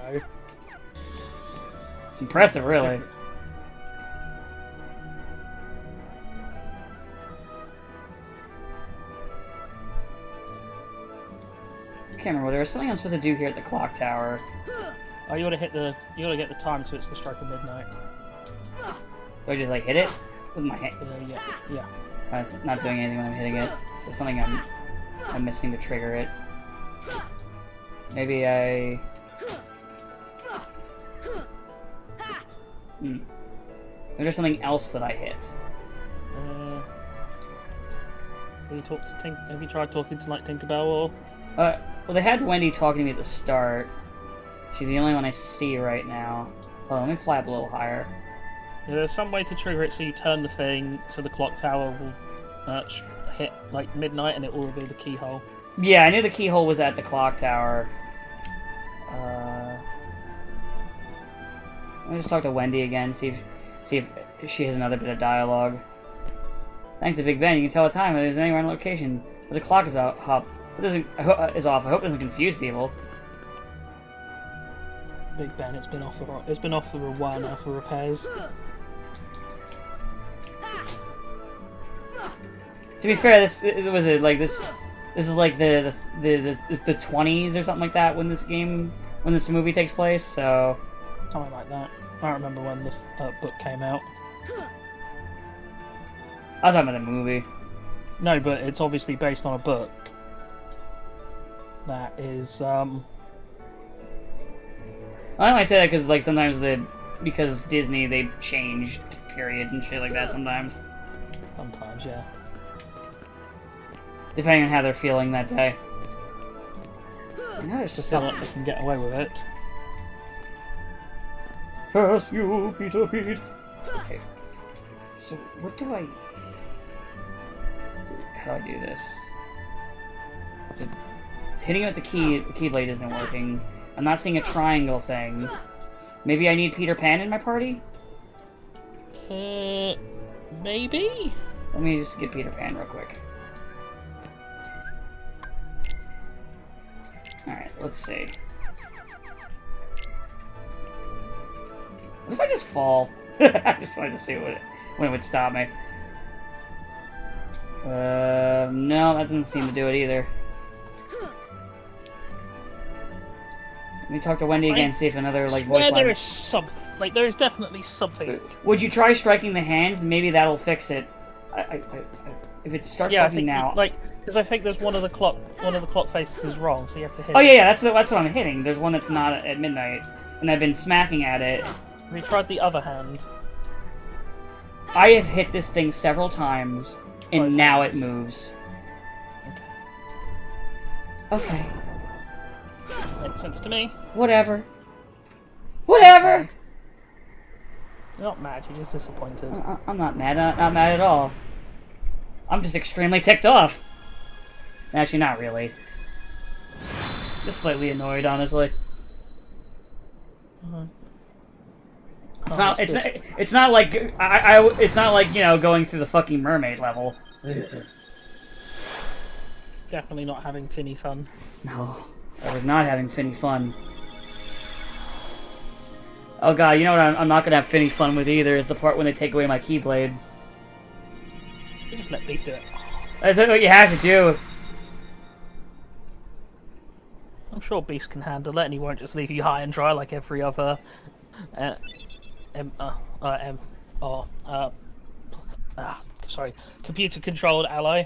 It's impressive, really. I can't remember. There was something I'm supposed to do here at the clock tower. Oh, you gotta get the time so it's the stroke of midnight. Do I just, like, hit it with my hand? Yeah. I'm not doing anything when I'm hitting it. So there's something I'm missing to trigger it. Maybe I... Maybe there's something else that I hit. Have you tried talking to, like, Tinkerbell or... Well, they had Wendy talking to me at the start. She's the only one I see right now. Hold on, let me fly up a little higher. Yeah, there's some way to trigger it so you turn the thing so the clock tower will hit, like, midnight and it will reveal the keyhole. Yeah, I knew the keyhole was at the clock tower. Let me just talk to Wendy again, see if she has another bit of dialogue. Thanks to Big Ben, you can tell what time it is anywhere on location. But the clock is up. Is off. I hope it doesn't confuse people. Big Ben, it's been off for a while now for repairs. To be fair, this was it like this. This is like the 20s or something like that when this movie takes place. So Something like that. I don't remember when the book came out. I was talking about the movie. No, but it's obviously based on a book. That is, I only say that because like sometimes the because Disney, they changed periods and shit like that sometimes. Sometimes, yeah. Depending on how they're feeling that day. Now there's Just feel stuff. like they can get away with it. Curse you, Peter Pete. Okay. So, what do I... How do I do this? Just hitting it with the keyblade isn't working. I'm not seeing a triangle thing. Maybe I need Peter Pan in my party? Maybe? Let me just get Peter Pan real quick. Alright, let's see. What if I just fall? I just wanted to see when it would stop me. No, that doesn't seem to do it either. Let me talk to Wendy again, see if another, like, voice line... there is some... Like, there is definitely something... Would you try striking the hands? Maybe that'll fix it. If it starts Yeah, I working think, now... like, because I think there's one of the clock faces is wrong, so you have to hit Oh, it. yeah, that's what I'm hitting. There's one that's not at midnight. And I've been smacking at it. We tried the other hand. I have hit this thing several times, and Both now hands. it moves. Okay. Makes sense to me. Whatever. Whatever! You're not mad, you're just disappointed. I'm not mad. Not mad at all. I'm just extremely ticked off. Actually, not really. Just slightly annoyed, honestly. It's not. It's not like It's not like, you know, going through the fucking mermaid level. Definitely not having Finny fun. No, I was not having Finny fun. Oh god, you know what I'm not gonna have Finny fun with either is the part when they take away my Keyblade. You just let Beast do it. That's what you have to do. I'm sure Beast can handle it, and he won't just leave you high and dry like every other computer-controlled ally.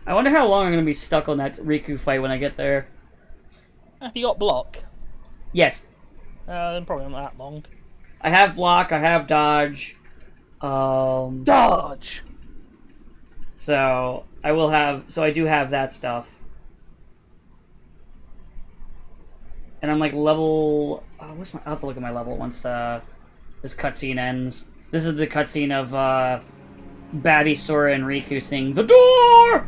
I wonder how long I'm gonna be stuck on that Riku fight when I get there. Have you got block? Yes, Then probably not that long. I have block. I have dodge. Dodge! So I will have. So I do have that stuff. And I'm like level. What's my? I'll have to look at my level once this cutscene ends. This is the cutscene of Babby, Sora, and Riku sing "The Door."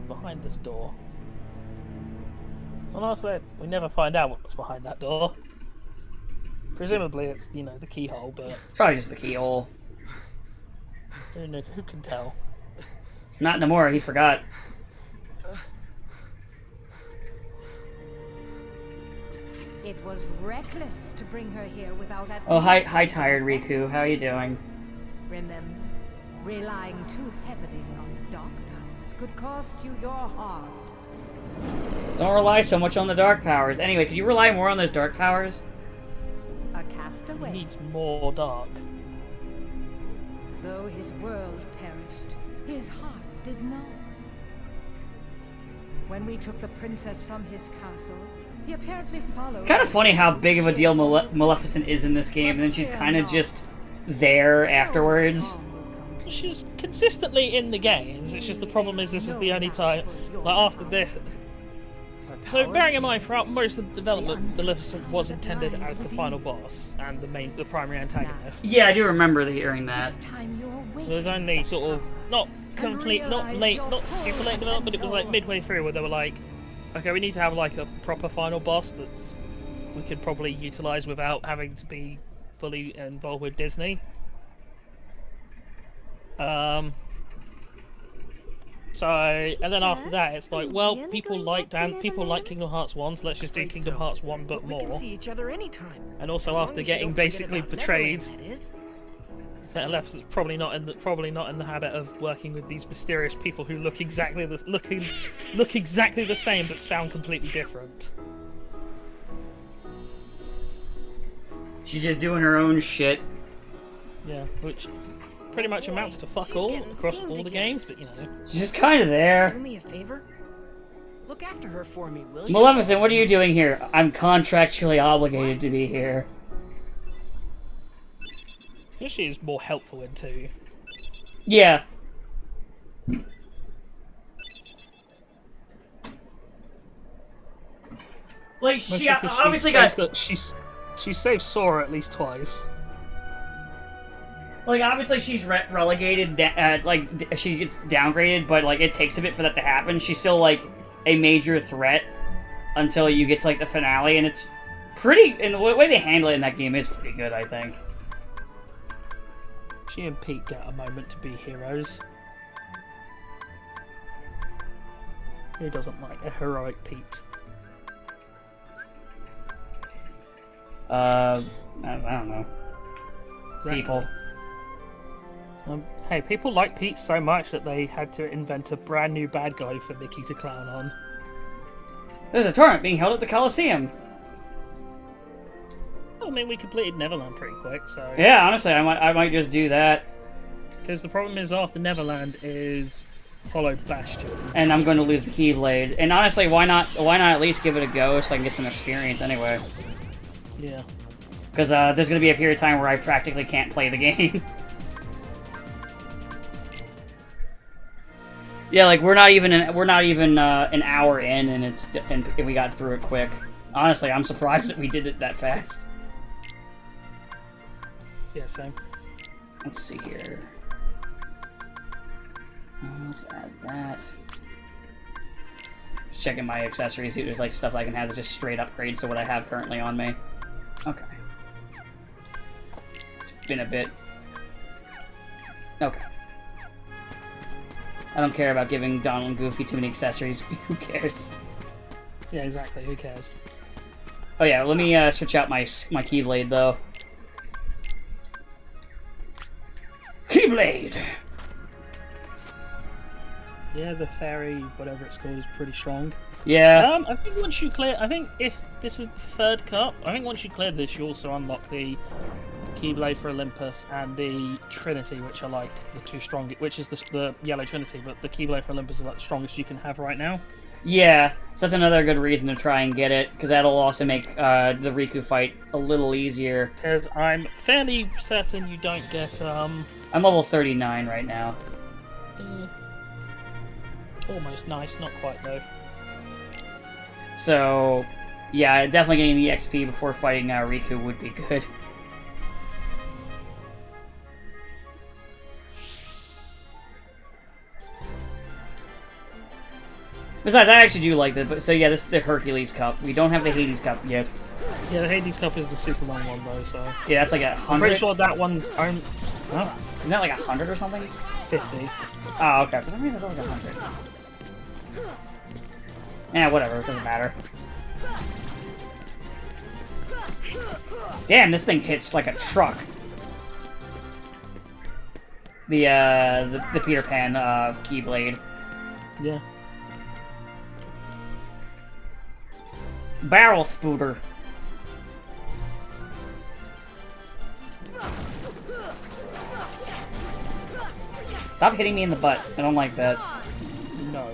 Behind this door. Well, honestly, we never find out what's behind that door. Presumably it's, you know, the keyhole, but It's probably just the keyhole. who can tell? Not Nomura. He forgot. It was reckless to bring her here without at Oh, hi, least tired using the Riku. How are you doing? Remember, relying too heavily on the dark powers could cost you your heart. Don't rely so much on the dark powers. Anyway, could you rely more on those dark powers? A He castaway, needs more dark. though his world perished, his heart did not. When we took the princess from his castle, he apparently followed. It's kind of funny how big of a deal Maleficent is in this game, and then she's kind of just there afterwards. She's consistently in the games, it's just the problem is this is the only time, like after this. So bearing in mind, throughout most of the development, Maleficent was intended as the final boss and the primary antagonist. Yeah, I do remember hearing that. There was only sort of not super late development, but it was like midway through where they were like, okay, we need to have like a proper final boss that's we could probably utilize without having to be fully involved with Disney. So, and then after that, it's like, well, people like Kingdom Hearts 1, so let's just do Kingdom Hearts 1 but We can more. see each other anytime. And also As long after as you getting don't forget basically about betrayed, Neverland, that is. that left is probably not in the habit of working with these mysterious people who look exactly the same but sound completely different. She's just doing her own shit. Yeah, which pretty much amounts to fuck all across all the games, but you know. She's just kind of there. Do me a favor. Look after her for me, will you? Maleficent, what are you doing here? I'm contractually obligated to be here. She is more helpful in 2. Yeah. Like, she obviously got... She saved Sora at least twice. Like, obviously she's relegated, she gets downgraded, but, like, it takes a bit for that to happen. She's still, like, a major threat until you get to, like, the finale, and it's pretty... And the way they handle it in that game is pretty good, I think. She and Pete get a moment to be heroes. Who doesn't like a heroic Pete? I don't know. Exactly. People. Hey, people like Pete so much that they had to invent a brand new bad guy for Mickey to clown on. There's a tournament being held at the Coliseum. Well, I mean, we completed Neverland pretty quick, so... Yeah, honestly, I might just do that. Because the problem is, after Neverland is Hollow Bastion. And I'm going to lose the Keyblade. And honestly, why not at least give it a go so I can get some experience anyway? Yeah. Because there's going to be a period of time where I practically can't play the game. Yeah, like we're not even an hour in, and we got through it quick. Honestly, I'm surprised that we did it that fast. Yeah, same. Let's see here. Let's add that. Just checking my accessories, see if there's like stuff I can have that just straight upgrades to what I have currently on me. Okay. It's been a bit. Okay. I don't care about giving Donald and Goofy too many accessories. Who cares? Yeah, exactly. Who cares? Oh yeah, let me switch out my Keyblade though. Keyblade. Yeah, the fairy, whatever it's called, is pretty strong. Yeah. I think once you clear, I think if this is the 3rd cup, I think once you clear this, you also unlock the Keyblade for Olympus and the Trinity, which are like the 2 strongest, which is the Yellow Trinity, but the Keyblade for Olympus is like the strongest you can have right now. Yeah, so that's another good reason to try and get it, because that'll also make the Riku fight a little easier. Because I'm fairly certain you don't get, I'm level 39 right now. Almost nice, not quite though. So, yeah, definitely getting the XP before fighting Riku would be good. Besides, I actually do like that. But so yeah, this is the Hercules Cup. We don't have the Hades Cup yet. Yeah, the Hades Cup is the super long one though. So yeah, that's like 100. I'm pretty sure that one's own. Oh, isn't that like 100 or something? 50. Oh, okay. For some reason, I thought it was 100. Yeah, whatever. It doesn't matter. Damn, this thing hits like a truck. The Peter Pan Keyblade. Yeah. Barrel Spooter. Stop hitting me in the butt. I don't like that. No.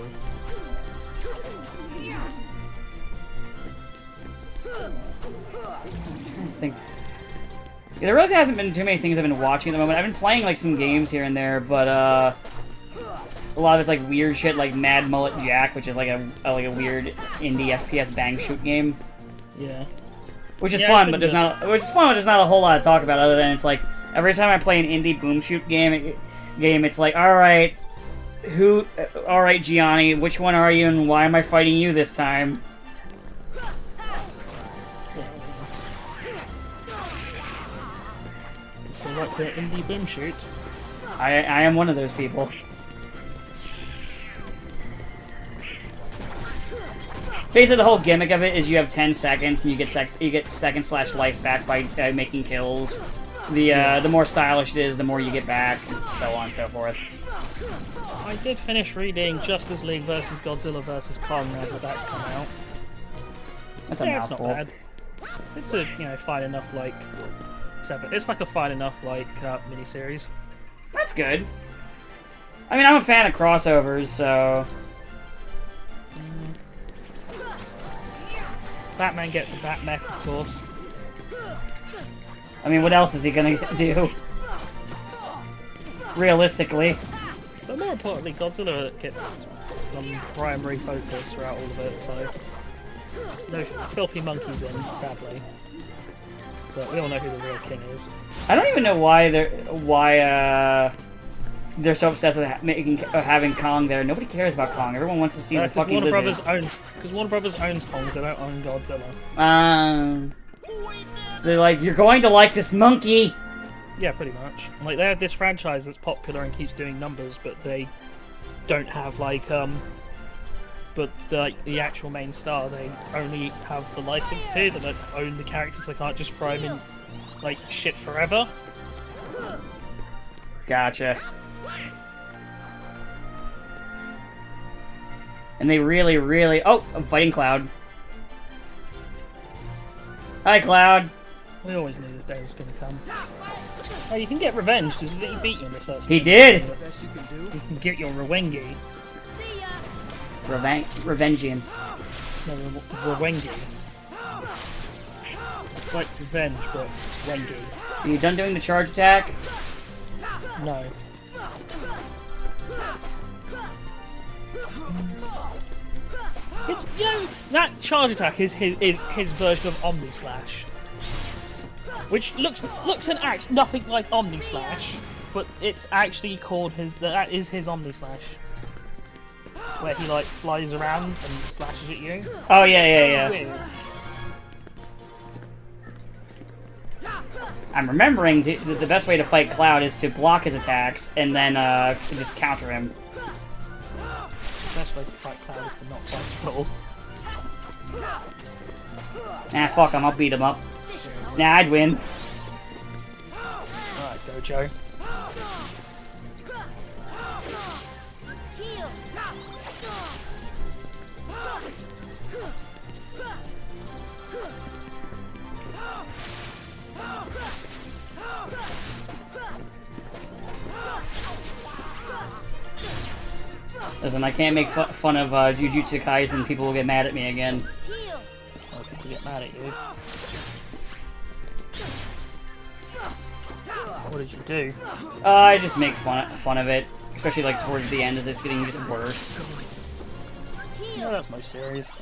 I think there really hasn't been too many things I've been watching at the moment. I've been playing like some games here and there, but a lot of it's like weird shit, like Mad Mullet Jack, which is like a weird indie FPS bang shoot game. Yeah. Which is fun, but there's not a whole lot to talk about other than it's like every time I play an indie boom shoot game, it's like, all right, Gianni, which one are you, and why am I fighting you this time? So like the indie boom shoot. I am one of those people. Basically, the whole gimmick of it is you have 10 seconds, and you get second/life back by making kills. The more stylish it is, the more you get back, and so on and so forth. I did finish reading Justice League vs. Godzilla vs. Kong now that that's come out. That's a mouthful. It's not bad. It's a fine enough It's like a fine enough miniseries. That's good. I mean, I'm a fan of crossovers, so. Batman gets a Batmech, of course. I mean, what else is he gonna do? Realistically. But more importantly, Godzilla gets primary focus throughout all of it, so no filthy monkeys in, sadly. But we all know who the real king is. I don't even know why they're so obsessed with having Kong there. Nobody cares about Kong. Everyone wants to see the fucking Warner lizard. Because Warner Brothers owns Kong, they don't own Godzilla. So they're like, you're going to like this monkey. Yeah, pretty much. Like, they have this franchise that's popular and keeps doing numbers, but they don't have, like, but the actual main star, they only have the license to. They don't own the characters, they can't just throw them in, like, shit forever. Gotcha. And they really, really... Oh, I'm fighting Cloud. Hi, Cloud. We always knew this day was going to come. Oh, you can get revenge, because he beat you in the first He game. did! Best you can do. You can get your Rewengi. See ya. Revengeance. No, Rewengi. It's like revenge, but Wengi. Are you done doing the charge attack? No. It's, you know, that charge attack is his version of Omni Slash, which looks and acts nothing like Omni Slash, but it's actually called that is his Omni Slash, where he like flies around and slashes at you. Oh yeah. Weird. I'm remembering that the best way to fight Cloud is to block his attacks and then just counter him. The best way to fight Cloud is to not fight at all. Nah, fuck him. I'll beat him up. Nah, I'd win. Alright, go Joe. Heal. Listen, I can't make fun of Jujutsu Kaisen. People will get mad at me again. Heal. Oh, people get mad at you. What did you do? I just make fun of it, especially like towards the end as it's getting just worse. No, that's my series. To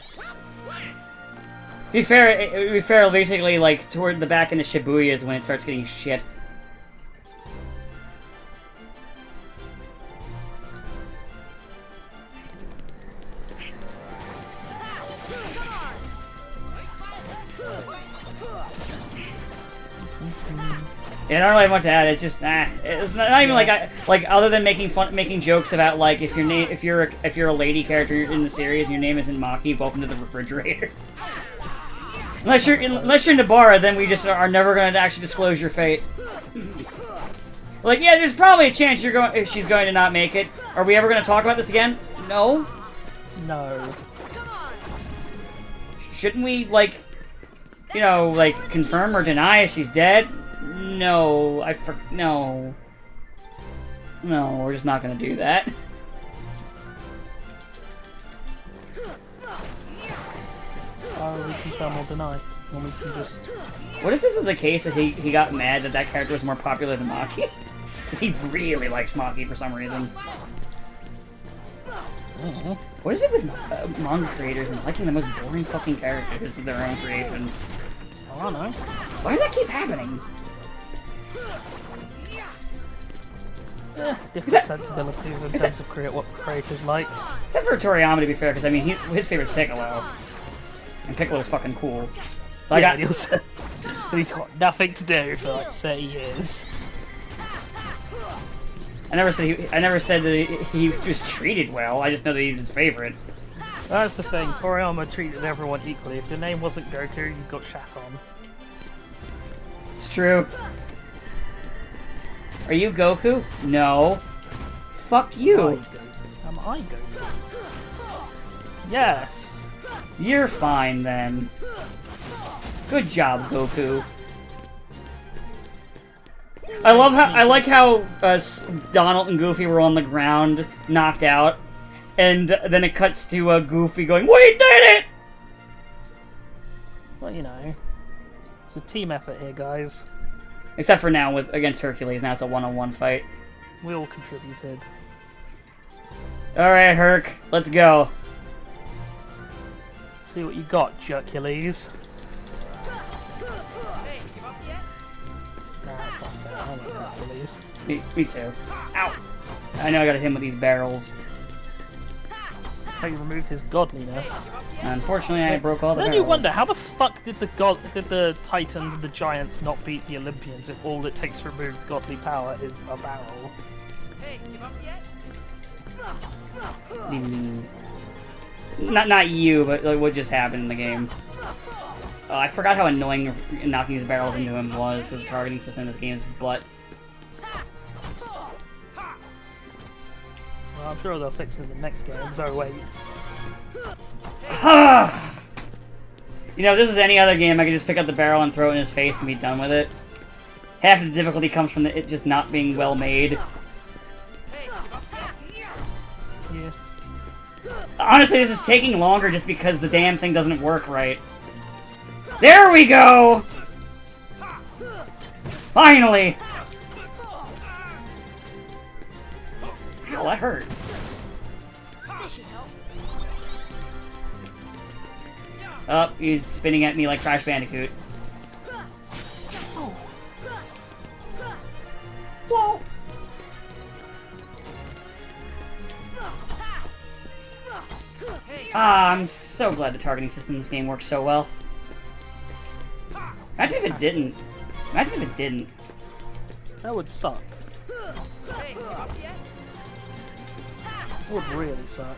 be fair, basically like toward the back end of Shibuya is when it starts getting shit. Yeah, I don't really have much to add. It's just, it's not even like other than making jokes about like if you're a lady character in the series and your name isn't Maki, welcome to the refrigerator. Unless you're Nabara, then we just are never going to actually disclose your fate. Like, yeah, there's probably a chance she's going to not make it. Are we ever going to talk about this again? No. No. Shouldn't we like, confirm or deny if she's dead? No, no. No, we're just not gonna do that. We confirm or deny. Or we can just... What if this is the case that he got mad that character was more popular than Maki? Because he really likes Maki for some reason. What is it with manga creators and liking the most boring fucking characters of their own creation? I don't know. Why does that keep happening? Different sensibilities in terms of what creators like. Except for Toriyama, to be fair, because I mean, his favorite's Piccolo. And Piccolo's fucking cool. So Yeah, he's got nothing to do for like 30 years. I never said that he was treated well. I just know that he's his favorite. That's the thing. Toriyama treated everyone equally. If your name wasn't Goku, you got shat on. It's true. Are you Goku? No. Fuck you. Am I Goku? Yes. You're fine then. Good job, Goku. I like how Donald and Goofy were on the ground, knocked out, and then it cuts to Goofy going, "We did it!" Well, you know, it's a team effort here, guys. Except for now against Hercules. Now it's a one-on-one fight. We all contributed. Alright, Herc. Let's go. See what you got, Jercules. Nah, it's not fair. I like Hercules. Me too. Ow! I know I gotta hit him with these barrels. That's how you removed his godliness. Unfortunately, I broke all the Then barrels. you wonder, how the fuck did the Titans and the Giants not beat the Olympians if all it takes to remove godly power is a barrel? Not you, but like, what just happened in the game. I forgot how annoying knocking these barrels into him was, because the targeting system in this game is butt. Well, I'm sure they'll fix it in the next game, so wait. You know, if this is any other game, I could just pick up the barrel and throw it in his face and be done with it. Half the difficulty comes from it just not being well made. Yeah. Honestly, this is taking longer just because the damn thing doesn't work right. There we go! Finally! Ow, that hurt. Oh, he's spinning at me like Crash Bandicoot. Whoa! Ah, I'm so glad the targeting system in this game works so well. Imagine if it didn't. Imagine if it didn't. That would suck. It would really suck.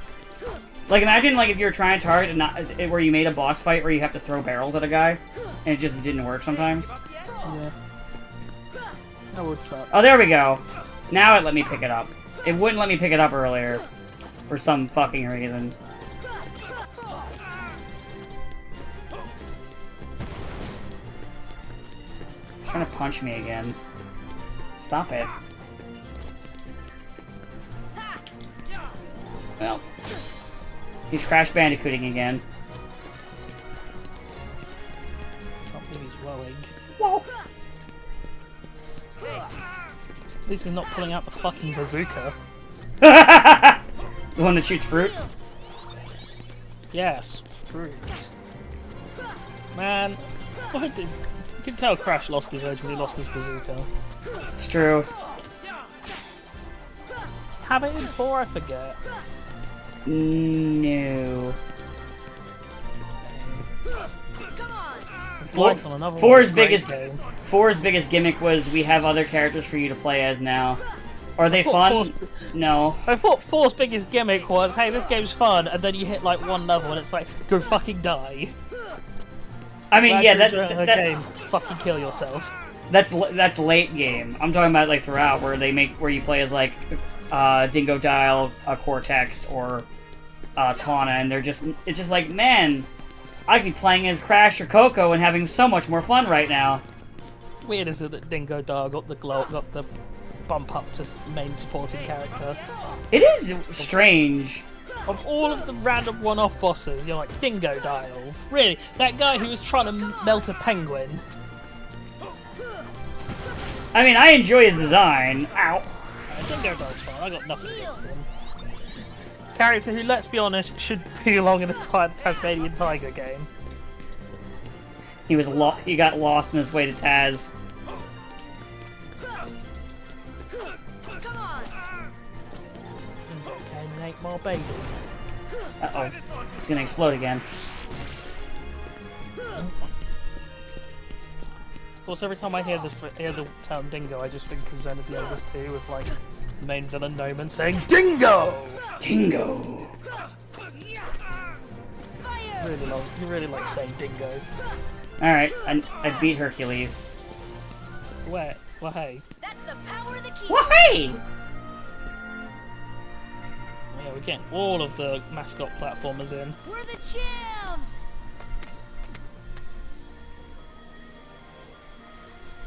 Like, imagine like if you were trying to target and not where you made a boss fight where you have to throw barrels at a guy, and it just didn't work sometimes. Yeah. That would suck. Oh, there we go. Now it let me pick it up. It wouldn't let me pick it up earlier, for some fucking reason. He's trying to punch me again. Stop it. Well. He's Crash Bandicooting again. Can't believe he's rowing. Whoa. At least he's not pulling out the fucking bazooka. The one that shoots fruit? Yes, fruit. Man, why did... You can tell Crash lost his edge when he lost his bazooka. It's true. Have it in 4, I forget. No. Life on another Four's one, great biggest game. Four's biggest gimmick was we have other characters for you to play as now. Are they fun? No. I thought 4's biggest gimmick was, hey, this game's fun, and then you hit like one level and it's like, go fucking die. I mean, yeah, that game, fucking kill yourself. that's late game. I'm talking about like throughout where you play as like Dingodile, Cortex, or Tawna, and it's just like, man, I could be playing as Crash or Coco and having so much more fun right now. Weird is it that Dingodile got the bump up to main supporting character. It is strange. Of all of the random one-off bosses, you're like, Dingodile. Really? That guy who was trying to melt a penguin? I mean, I enjoy his design. Ow. Dingodile's fine, I got nothing against him. Character who, let's be honest, should belong in a Tasmanian Tiger game. He got lost on his way to Taz. Came and ate my baby. Uh-oh. He's gonna explode again. Of course, every time I hear the term Dingo, I just think of Xena the Eldest 2 with, like, the main villain Noman saying, Dingo! Dingo! You really like saying Dingo. Alright, I beat Hercules. Where? Well, hey. That's the power of the key. Why? Yeah, we're getting all of the mascot platformers in. We're the champs.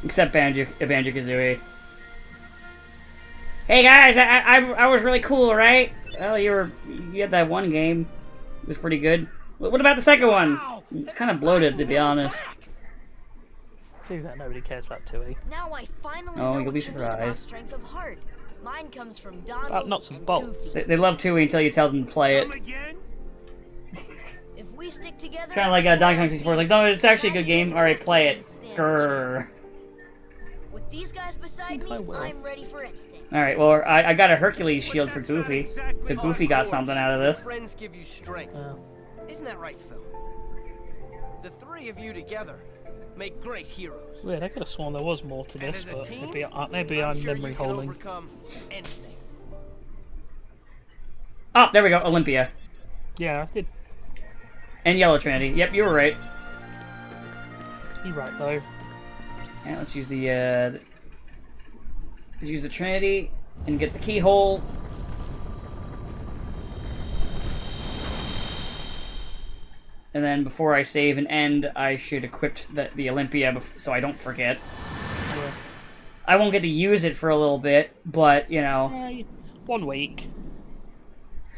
Except Banjo-Kazooie. Hey guys, I was really cool, right? Well, you had that one game. It was pretty good. What about the second one? Ow! It's kind of bloated, to be honest. Too that nobody cares about Tui. Now I finally Oh, know you'll what be you mean about surprised. strength of heart. Mine comes from Donald About nuts and and bolts. Goofy. They love Tui until you tell them to play it. Come again? If we stick together, It's kind of like Donkey Kong 64. It's like, no, it's actually a good game. All right, play it. Grrr. with these guys beside me, I will. I'm ready for anything. All right, well, I got a Hercules shield for That's not Goofy, exactly so Goofy got something out of this. Friends give you strength. Isn't that right, Phil? The three of you together make great heroes. Weird, I could have sworn there was more to And this, as a but team, maybe I'm I'm sure memory you can holding. overcome anything. Oh, there we go, Olympia. Yeah, I did. And Yellow Trinity. Yep, you were right. You're right though. And let's use the Trinity and get the keyhole. And then before I save and end, I should equip the Olympia so I don't forget. Yeah. I won't get to use it for a little bit, but, you know. 1 week.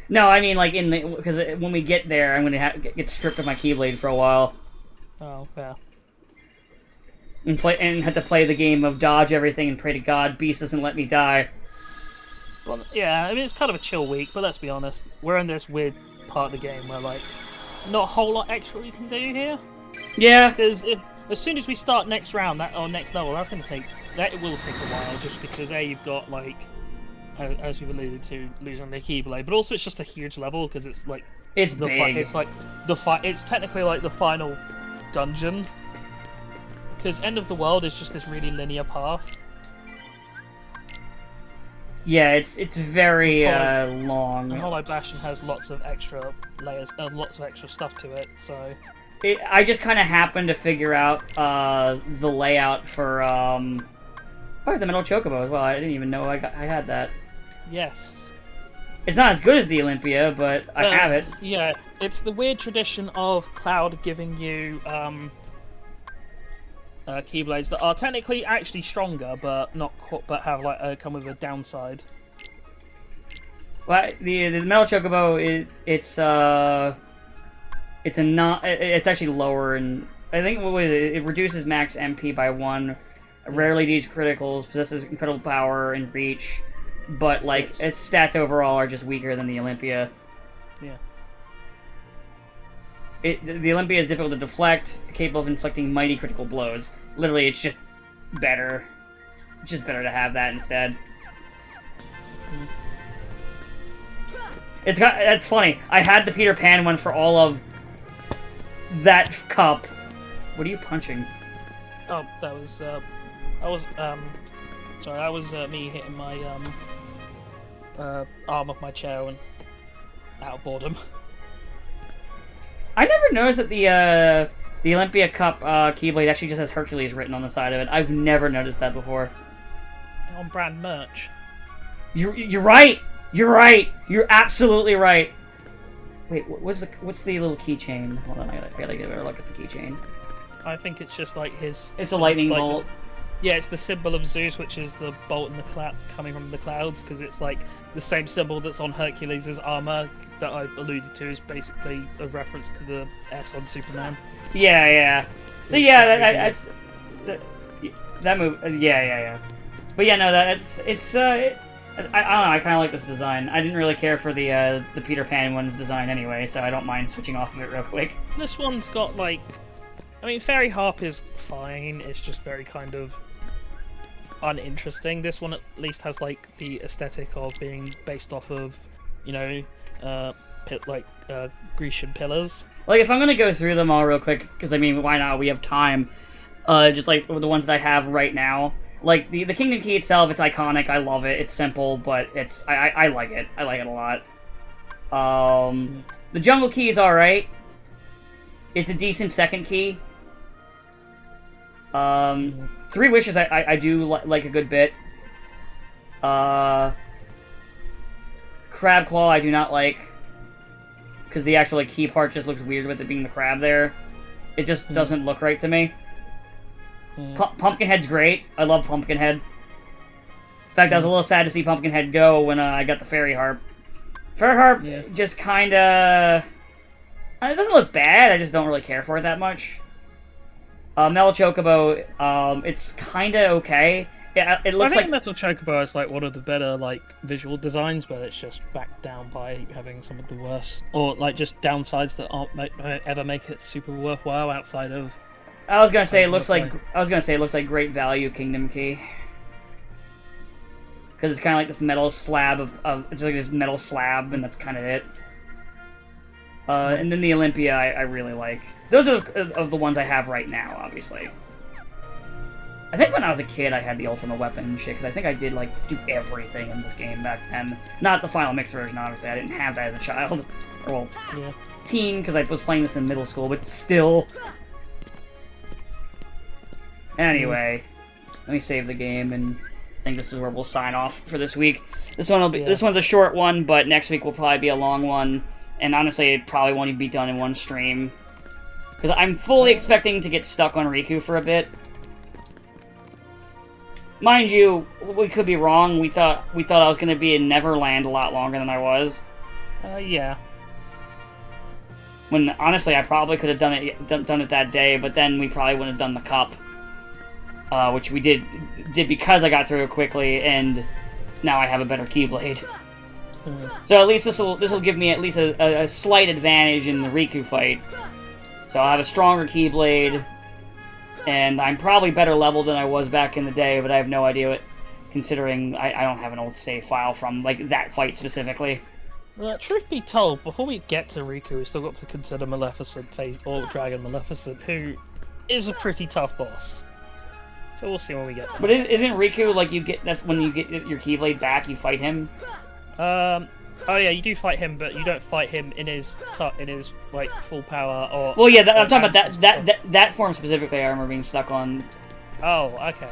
No, I mean, like, because when we get there, I'm going to get stripped of my Keyblade for a while. Oh, yeah. And have to play the game of dodge everything and pray to God Beast doesn't let me die. Well, yeah, I mean, it's kind of a chill week, but let's be honest. We're in this weird part of the game where, like, not a whole lot extra we can do here. Yeah. Because as soon as we start next round, or next level, that's going to take... That will take a while, just because, A, you've got, like... As you've alluded to, losing the Keyblade, but also it's just a huge level because it's like it's the big. It's like the fight. It's technically like the final dungeon because End of the World is just this really linear path. Yeah, it's very long. And Hollow Bastion has lots of extra layers, lots of extra stuff to it. So I just kind of happened to figure out the layout for oh, the Metal Chocobo as well. I didn't even know I had that. yes, It's not as good as the Olympia, but I have it. Yeah, it's the weird tradition of Cloud giving you Keyblades that are technically actually stronger, but not but have like come with a downside. Well, the Metal Chocobo it's actually lower, and I think what was it reduces max MP by 1, rarely deals criticals, possesses incredible power and reach, but like its stats overall are just weaker than the Olympia. Yeah. The Olympia is difficult to deflect, capable of inflicting mighty critical blows. Literally, it's just better. It's just better to have that instead. That's funny. I had the Peter Pan one for all of that cup. What are you punching? Oh, that was sorry, that was me hitting my arm of my chair and out of boredom. I never noticed that the Olympia Cup Keyblade actually just has Hercules written on the side of it. I've never noticed that before. On brand merch. You're right. You're right. You're absolutely right. Wait, what's the little keychain? Hold on, I gotta get a better look at the keychain. I think it's just like his. It's a lightning bolt. Yeah, it's the symbol of Zeus, which is the bolt in the coming from the clouds, because it's like the same symbol that's on Hercules' armor that I've alluded to is basically a reference to the S on Superman. Yeah. So yeah, that move. Yeah. But yeah, no, I don't know. I kind of like this design. I didn't really care for the Peter Pan one's design anyway, so I don't mind switching off of it real quick. This one's got like, I mean, Fairy Harp is fine. It's just very kind of uninteresting. This one at least has like the aesthetic of being based off of, Grecian pillars. Like, if I'm gonna go through them all real quick, because I mean, why not? We have time. Just like the ones that I have right now. Like the Kingdom Key itself, it's iconic. I love it. It's simple, but I like it. I like it a lot. The Jungle Key is all right. It's a decent second key. 3 Wishes I do like a good bit. Crab Claw I do not like, because the actual key part just looks weird with it being the crab there. It just doesn't look right to me. Pumpkinhead's great. I love Pumpkinhead. In fact, I was a little sad to see Pumpkinhead go when I got the Fairy Harp. Fairy Harp just kinda... It doesn't look bad, I just don't really care for it that much. Metal Chocobo, it's kinda okay. Yeah, it looks I think like... Metal Chocobo is like one of the better like visual designs, but it's just backed down by having some of the worst, or like just downsides that aren't ever make it super worthwhile outside of... I was gonna say it looks like Great Value Kingdom Key. Because it's kind of like this metal slab of it's like this metal slab, and that's kind of it. And then the Olympia, I really like. Those are of the ones I have right now, obviously. I think when I was a kid, I had the Ultimate Weapon and shit, because I think I did, like, do everything in this game back then. Not the Final Mix version, obviously. I didn't have that as a child. Or, well, teen, because I was playing this in middle school, but still. Anyway, let me save the game, and I think this is where we'll sign off for this week. This one's a short one, but next week will probably be a long one. And honestly, it probably won't even be done in one stream. Because I'm fully expecting to get stuck on Riku for a bit. Mind you, we could be wrong. We thought I was going to be in Neverland a lot longer than I was. Yeah. When, honestly, I probably could have done it that day, but then we probably wouldn't have done the cup. Which we did because I got through it quickly, and now I have a better Keyblade. So at least this will give me at least a slight advantage in the Riku fight. So I'll have a stronger Keyblade, and I'm probably better leveled than I was back in the day, but I have no idea what, considering I don't have an old save file from like that fight specifically. Truth be told, before we get to Riku, we still got to consider Maleficent, or Dragon Maleficent, who is a pretty tough boss. So we'll see when we get there. But isn't Riku like that's when you get your Keyblade back, you fight him? Oh yeah, you do fight him, but you don't fight him in his like full power or. Well, yeah, I'm talking about that form specifically. I remember being stuck on. Oh, okay.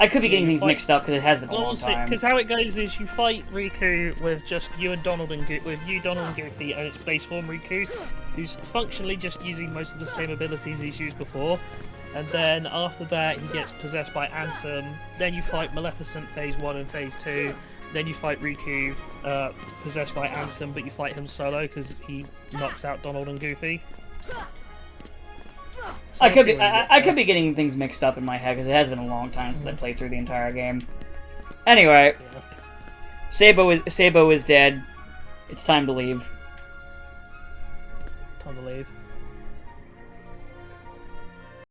I could be getting things mixed up because it has been a long time. Because how it goes is you fight Riku with just you and Donald and Goofy, and it's base form Riku, who's functionally just using most of the same abilities he's used before. And then after that, he gets possessed by Ansem. Then you fight Maleficent Phase 1 and Phase 2. Then you fight Riku, possessed by Ansem, but you fight him solo because he knocks out Donald and Goofy. So I could be getting things mixed up in my head because it has been a long time since I played through the entire game. Anyway, Sabo is dead. It's time to leave. Time to leave.